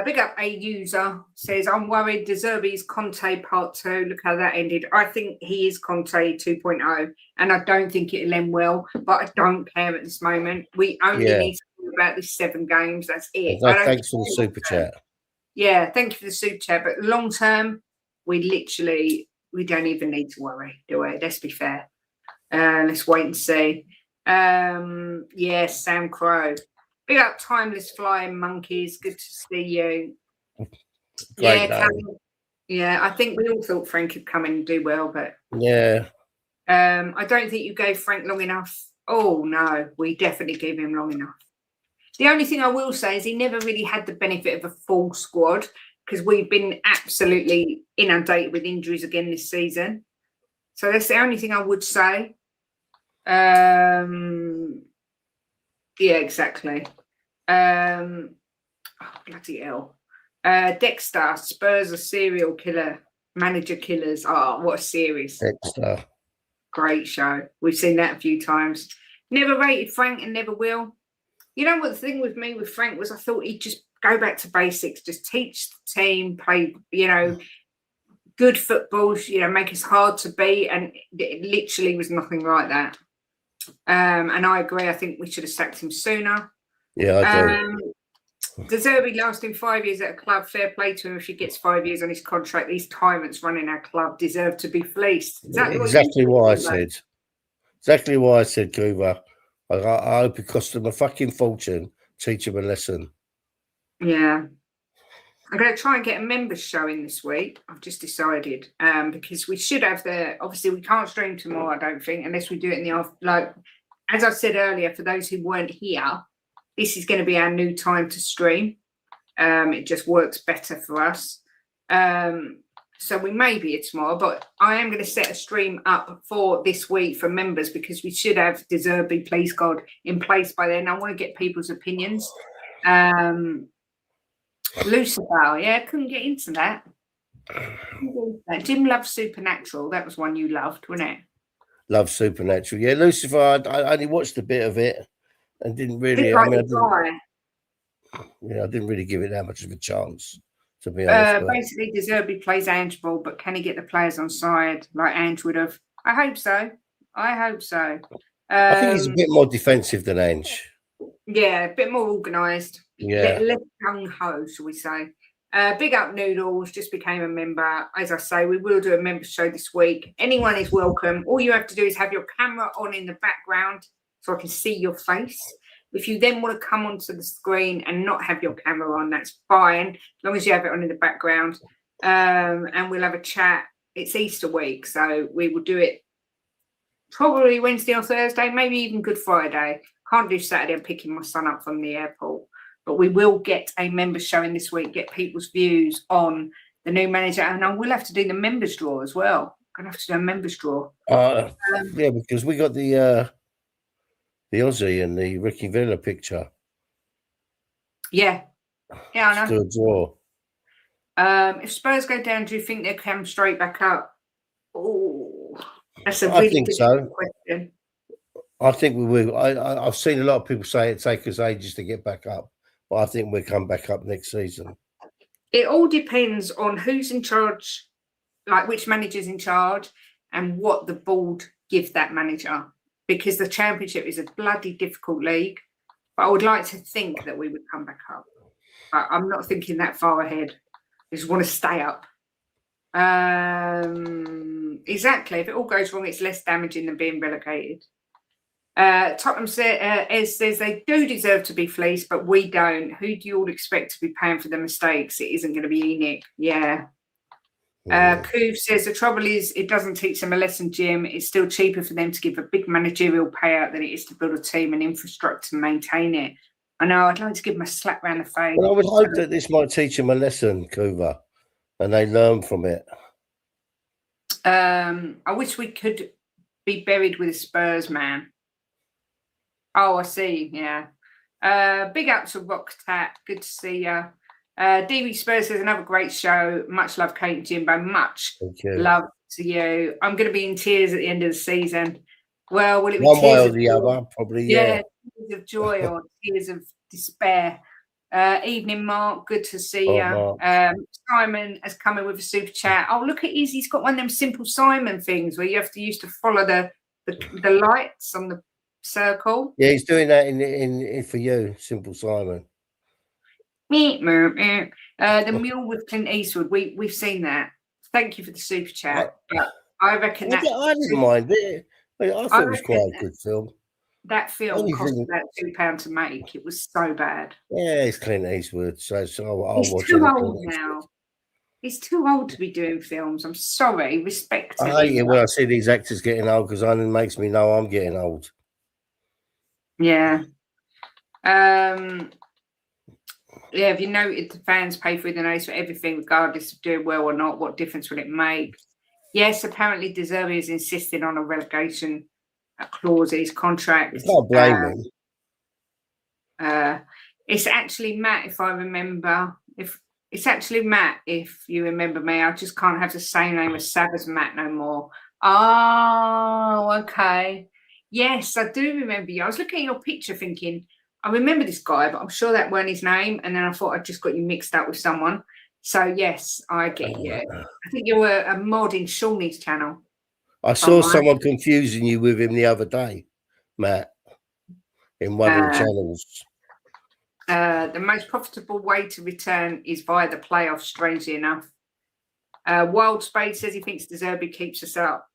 [SPEAKER 2] Big up a user says, I'm worried Zerbi's Conte part 2. Look how that ended. I think he is Conte 2.0, and I don't think it'll end well, but I don't care at this moment. We only need to talk about these 7 games. That's it.
[SPEAKER 3] Thanks for the super chat.
[SPEAKER 2] Yeah, thank you for the super chat. But long term, we don't even need to worry, do we? Let's be fair. Let's wait and see. Sam Crow. Big up Timeless Flying Monkeys. Good to see you. I think we all thought Frank could come in and do well, but I don't think you gave Frank long enough. Oh no, we definitely gave him long enough. The only thing I will say is he never really had the benefit of a full squad because we've been absolutely inundated with injuries again this season. So that's the only thing I would say. Exactly. Bloody hell. Dexter, Spurs are serial killer, manager killers. Oh, what a series.
[SPEAKER 3] Dexter.
[SPEAKER 2] Great show. We've seen that a few times. Never rated Frank and never will. You know what the thing with me with Frank was? I thought he'd just go back to basics, just teach the team, play, good football, make us hard to beat. And it literally was nothing like that. And I agree. I think we should have sacked him sooner.
[SPEAKER 3] Yeah, I do.
[SPEAKER 2] Zerbi lasting 5 years at a club, fair play to him if he gets 5 years on his contract. These tyrants running our club deserve to be fleeced.
[SPEAKER 3] Exactly what I said. Exactly what I said, Cuba. I hope it cost them a fucking fortune. Teach them a lesson.
[SPEAKER 2] Yeah. I'm going to try and get a members show in this week. I've just decided because we should have obviously we can't stream tomorrow, I don't think, unless we do it in the afternoon. Like, as I said earlier, for those who weren't here, this is going to be our new time to stream. It just works better for us. So we may be here tomorrow, but I am going to set a stream up for this week for members because we should have Zerbi, please God, in place by then. I want to get people's opinions. Lucifer, yeah, couldn't get into that. Jim loves Supernatural. That was one you loved, wasn't it?
[SPEAKER 3] Love Supernatural. Yeah, Lucifer, I only watched a bit of it and didn't really, I didn't really give it that much of a chance, to be honest.
[SPEAKER 2] Basically, Zerbi plays Ange ball, but can he get the players on side like Ange would have? I hope so. I
[SPEAKER 3] think he's a bit more defensive than Ange.
[SPEAKER 2] Yeah, a bit more organised.
[SPEAKER 3] Yeah.
[SPEAKER 2] Less gung-ho, shall we say. Big up Noodles, just became a member. As I say, we will do a member show this week. Anyone is welcome. All you have to do is have your camera on in the background so I can see your face. If you then want to come onto the screen and not have your camera on, that's fine, as long as you have it on in the background. And we'll have a chat. It's Easter week, so we will do it probably Wednesday or Thursday, maybe even Good Friday. Can't do Saturday. I'm picking my son up from the airport. But we will get a members show in this week, get people's views on the new manager. And I will have to do the members draw as well. I'm going to have to do a members draw.
[SPEAKER 3] Yeah, because we got the Aussie and the Ricky Villa picture.
[SPEAKER 2] Yeah. Yeah, I know.
[SPEAKER 3] Still a draw.
[SPEAKER 2] If Spurs go down, do you think they'll come straight back up? Oh, that's a really difficult question.
[SPEAKER 3] I think we will. I've seen a lot of people say it take us ages to get back up, but I think we'll come back up next season.
[SPEAKER 2] It all depends on who's in charge, like which manager's in charge and what the board give that manager, because the Championship is a bloody difficult league. But I would like to think that we would come back up. But I'm not thinking that far ahead. I just want to stay up. Exactly. If it all goes wrong, it's less damaging than being relegated. Tottenham says they do deserve to be fleeced, but we don't. Who do you all expect to be paying for the mistakes? It isn't going to be Enoch. Yeah. Coof says the trouble is it doesn't teach them a lesson, Jim. It's still cheaper for them to give a big managerial payout than it is to build a team and infrastructure and maintain it. I know, I'd like to give them a slap round the face.
[SPEAKER 3] Well, I would hope that this might teach them a lesson, Cuba, and they learn from it.
[SPEAKER 2] I wish we could be buried with a Spurs man. Oh, I see. Yeah. Big up to Rock Tat. Good to see you. DB Spurs says another great show. Much love, Kate and Jimbo. Much love to you. I'm going to be in tears at the end of the season. Well, will it be
[SPEAKER 3] one way
[SPEAKER 2] tears
[SPEAKER 3] or the other? Probably, yeah.
[SPEAKER 2] Tears of joy or tears of despair. Evening, Mark. Good to see you. Simon has come in with a super chat. Oh, look at his. He's got one of them Simple Simon things where you have to used to follow the lights on the circle.
[SPEAKER 3] Yeah, he's doing that in for you, Simple Simon.
[SPEAKER 2] The mule with Clint Eastwood. We've seen that. Thank you for the super chat. I reckon that
[SPEAKER 3] I didn't mind it. I thought it was quite a good film.
[SPEAKER 2] That film cost about £2 to make. It was so bad.
[SPEAKER 3] Yeah, it's Clint Eastwood, so I'll
[SPEAKER 2] He's
[SPEAKER 3] watch it.
[SPEAKER 2] He's too old now. He's too old to be doing films. I'm sorry. Respect him.
[SPEAKER 3] I hate it when I see these actors getting old because it makes me know I'm getting old.
[SPEAKER 2] Yeah. Yeah, have you noted the fans pay through the nose for everything, regardless of doing well or not? What difference will it make? Yes, apparently Zerbi is insisting on a relegation clause in his contract.
[SPEAKER 3] It's not blaming.
[SPEAKER 2] It's actually Matt, if I remember. If you remember me, I just can't have the same name as Sav as Matt no more. Oh, okay. Yes, I do remember you. I was looking at your picture thinking, I remember this guy, but I'm sure that weren't his name. And then I thought I just got you mixed up with someone. So, yes, I get you. I think you're a mod in Shawnee's channel.
[SPEAKER 3] I saw someone confusing you with him the other day, Matt, in one of the channels.
[SPEAKER 2] The most profitable way to return is via the playoffs, strangely enough. Wild Spade says he thinks Zerbi keeps us up.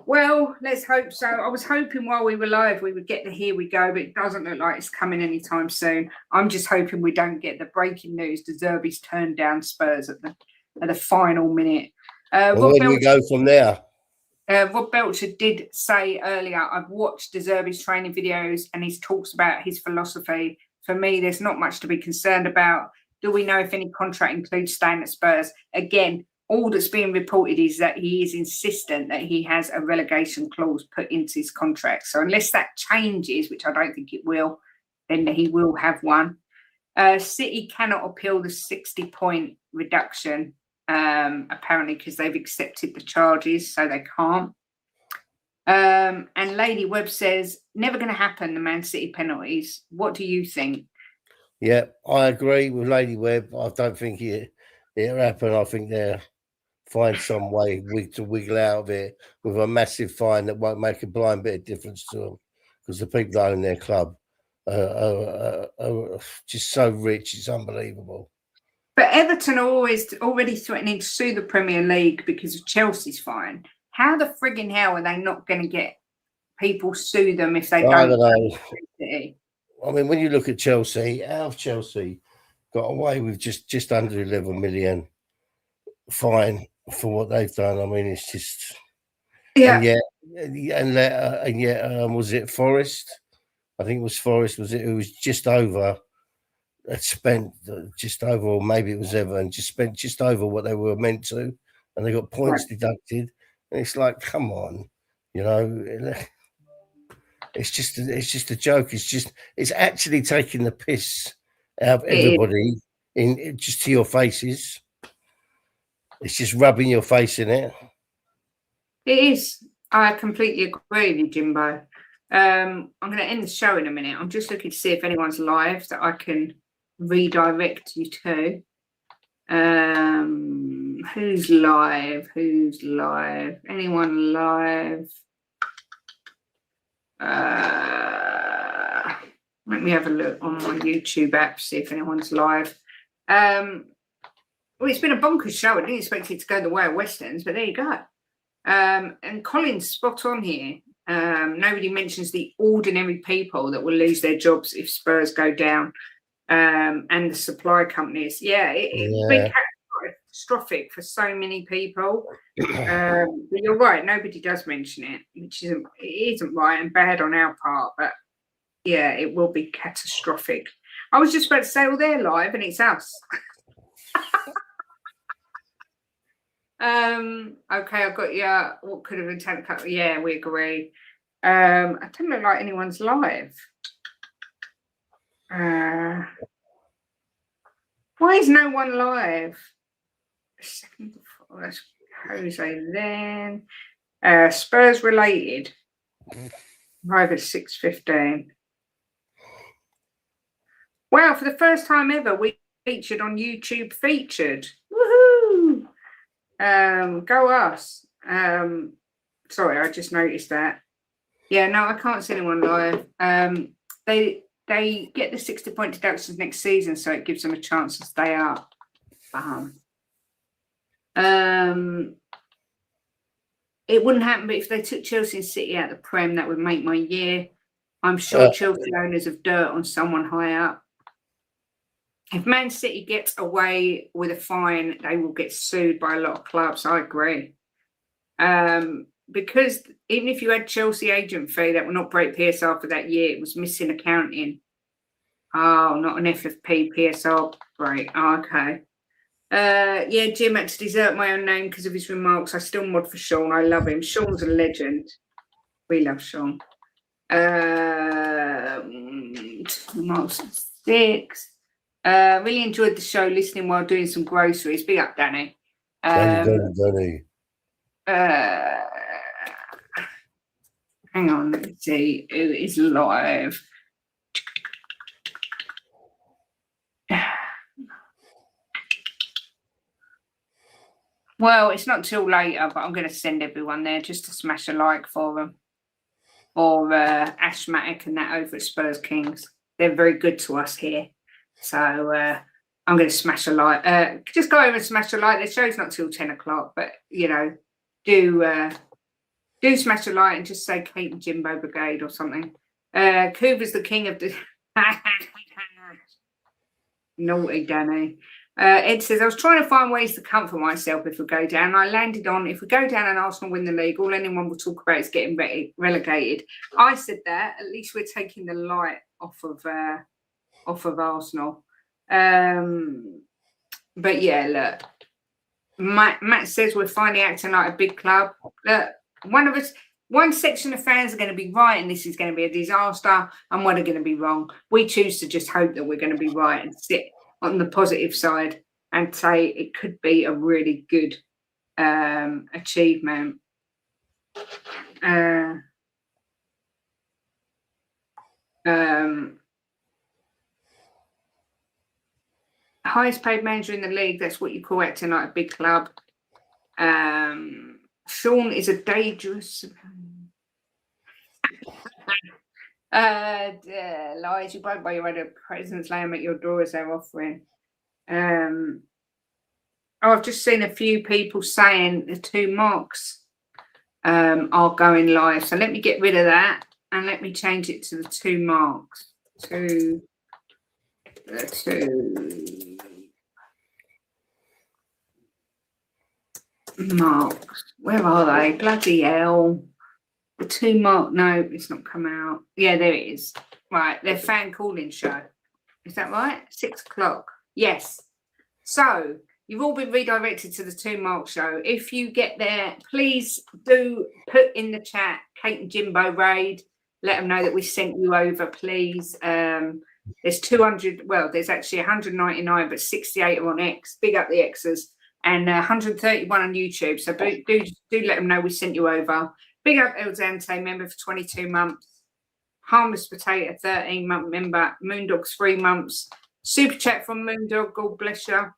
[SPEAKER 2] Well, let's hope so. I was hoping while we were live we would get the here we go, but it doesn't look like it's coming anytime soon. I'm just hoping we don't get the breaking news. Zerbi's turned down Spurs at the final minute.
[SPEAKER 3] Well, where do we go from there?
[SPEAKER 2] Rob Belcher did say earlier, I've watched Zerbi's training videos and he talks about his philosophy. For me, there's not much to be concerned about. Do we know if any contract includes staying at Spurs? Again, all that's being reported is that he is insistent that he has a relegation clause put into his contract. So unless that changes, which I don't think it will, then he will have one. City cannot appeal the 60-point reduction, apparently because they've accepted the charges, so they can't. And Lady Webb says, never going to happen, the Man City penalties. What do you think?
[SPEAKER 3] Yeah, I agree with Lady Webb. I don't think it'll happen. I think they'll find some way to wiggle out of it with a massive fine that won't make a blind bit of difference to them, because the people that own their club are just so rich, it's unbelievable.
[SPEAKER 2] But Everton are already threatening to sue the Premier League because of Chelsea's fine. How the frigging hell are they not going to get people sue them if they don't?
[SPEAKER 3] I don't know. I mean, when you look at Chelsea, how have Chelsea got away with just under 11 million fine for what they've done? I mean, it's just,
[SPEAKER 2] yeah.
[SPEAKER 3] And yet, was it Forest? I think it was Forest. Was it? Who was just over? Spent just over, or maybe it was Everton. Just spent just over what they were meant to, and they got points deducted. And it's like, come on, you know. It's just a joke. It's actually taking the piss out of everybody just to your faces. It's just rubbing your face in it.
[SPEAKER 2] It is. I completely agree with you, Jimbo. I'm going to end the show in a minute. I'm just looking to see if anyone's live that I can redirect you to. Who's live? Anyone live? Let me have a look on my YouTube app, see if anyone's live. Well, it's been a bonkers show. I didn't expect it to go the way of Westerns, but there you go. And Colin's spot on here. Nobody mentions the ordinary people that will lose their jobs if Spurs go down, and the supply companies. It's been catastrophic for so many people. But you're right, nobody does mention it, which isn't right and bad on our part. But yeah, it will be catastrophic. I was just about to say, well, they're live and it's us. Okay, I've got what could have been taken. Yeah, we agree. I don't look like anyone's live. Why is no one live? Second before, that's Jose then. Spurs related. Live at 6:15. Wow, for the first time ever, we featured on YouTube Featured. Woohoo! Go us. Sorry, I just noticed that. Yeah, no, I can't see anyone live. They get the 60-point deductions next season, so it gives them a chance to stay up. It wouldn't happen, but if they took Chelsea and City out of the Prem, that would make my year. I'm sure Chelsea owners have dirt on someone high up. If Man City gets away with a fine, they will get sued by a lot of clubs. I agree. Because even if you had Chelsea agent fee, that will not break PSR for that year. It was missing accounting. Oh, not an FFP PSR break. Oh, okay. Yeah, Jim had to desert my own name because of his remarks. I still mod for Sean. I love him. Sean's a legend. We love Sean. Marks 6. Really enjoyed the show, listening while doing some groceries. Big up, Danny.
[SPEAKER 3] Danny.
[SPEAKER 2] Hang on, let's see who is live. Well, it's not till later, but I'm going to send everyone there just to smash a like for them. Or Ashmatic and that over at Spurs Kings. They're very good to us here. So I'm going to smash a like. Just go over and smash a like. The show's not till 10 o'clock, but you know, do smash a like and just say Kate and Jimbo Brigade or something. Coover's the king of the naughty Danny. Ed says, I was trying to find ways to comfort myself if we go down. I landed on, if we go down and Arsenal win the league, all anyone will talk about is getting relegated. I said that, at least we're taking the light off of Arsenal. But yeah, look, Matt says we're finally acting like a big club. Look, one section of fans are going to be right and this is going to be a disaster, and one are going to be wrong. We choose to just hope that we're going to be right and sit on the positive side and say it could be a really good achievement. Highest paid manager in the league, that's what you call acting like a big club. Sean is a dangerous lies. You broke by your own presence, laying at your door as they're offering. I've just seen a few people saying the 2 marks are going live. So let me get rid of that and let me change it to the 2 marks. The 2 marks. Where are they? Bloody hell. The 2 mark. No, it's not come out. Yeah, there it is. Right, their fan calling show. Is that right? 6 o'clock. Yes. So you've all been redirected to the 2 mark show. If you get there, please do put in the chat Kate and Jimbo raid. Let them know that we sent you over, please. There's 200. Well, there's actually 199, but 68 are on X. Big up the X's. And 131 on YouTube. So do let them know we sent you over. Big up El Dante, member for 22 months. Harmless Potato, 13-month member. Moondog's 3 months. Super chat from Moondog, God bless you.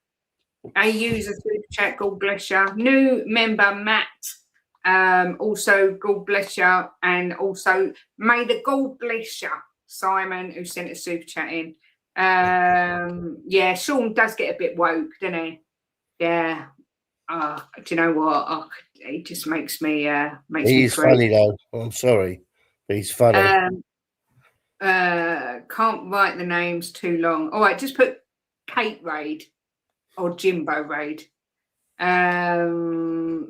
[SPEAKER 2] A user super chat, God bless you. New member Matt, also God bless you. And also may the God bless you, Simon, who sent a super chat in. Yeah, Sean does get a bit woke, doesn't he? Yeah. Do you know what? It just makes me
[SPEAKER 3] He's funny though. I'm sorry. But he's funny.
[SPEAKER 2] Can't write the names too long. All right, just put Kate raid or Jimbo raid.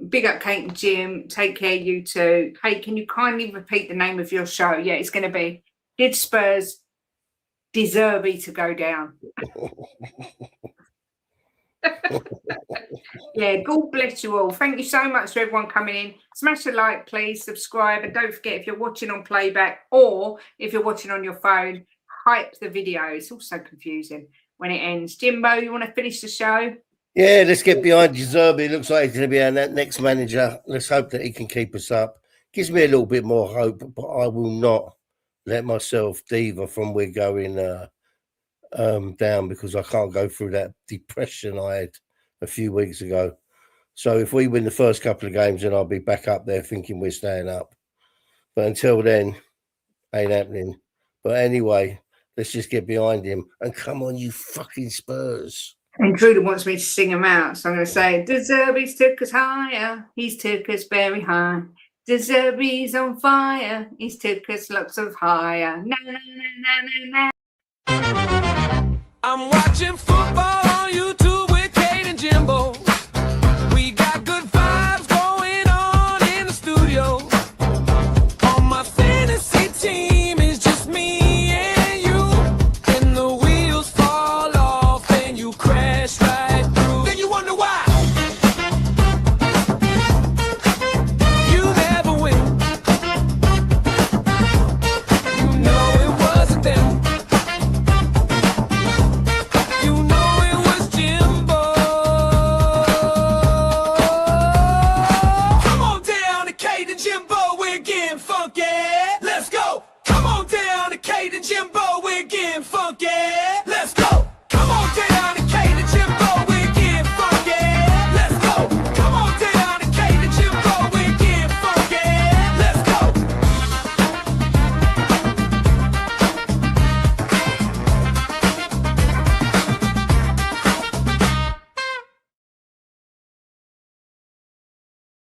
[SPEAKER 2] Big up Kate and Jim. Take care, you two. Kate, can you kindly repeat the name of your show? Yeah, it's going to be Did Spurs Zerbi to go down? Yeah, God bless you all. Thank you so much for everyone coming in. Smash a like, please. Subscribe. And don't forget, if you're watching on playback or if you're watching on your phone, hype the video. It's all so confusing when it ends. Jimbo, you want to finish the show?
[SPEAKER 3] Yeah, let's get behind Zerbi. Looks like he's going to be our next manager. Let's hope that he can keep us up. Gives me a little bit more hope, but I will not let myself diva from we're going down, because I can't go through that depression I had a few weeks ago. So if we win the first couple of games, then I'll be back up there thinking we're staying up. But until then, ain't happening. But anyway, let's just get behind him. And come on, you fucking Spurs.
[SPEAKER 2] And Trudy wants me to sing him out. So I'm going to say, Zerbi's took us higher. He's took us very high. Zerbi's on fire. He's took us lots of higher. Na, na, na, na, na, na.
[SPEAKER 1] I'm watching football.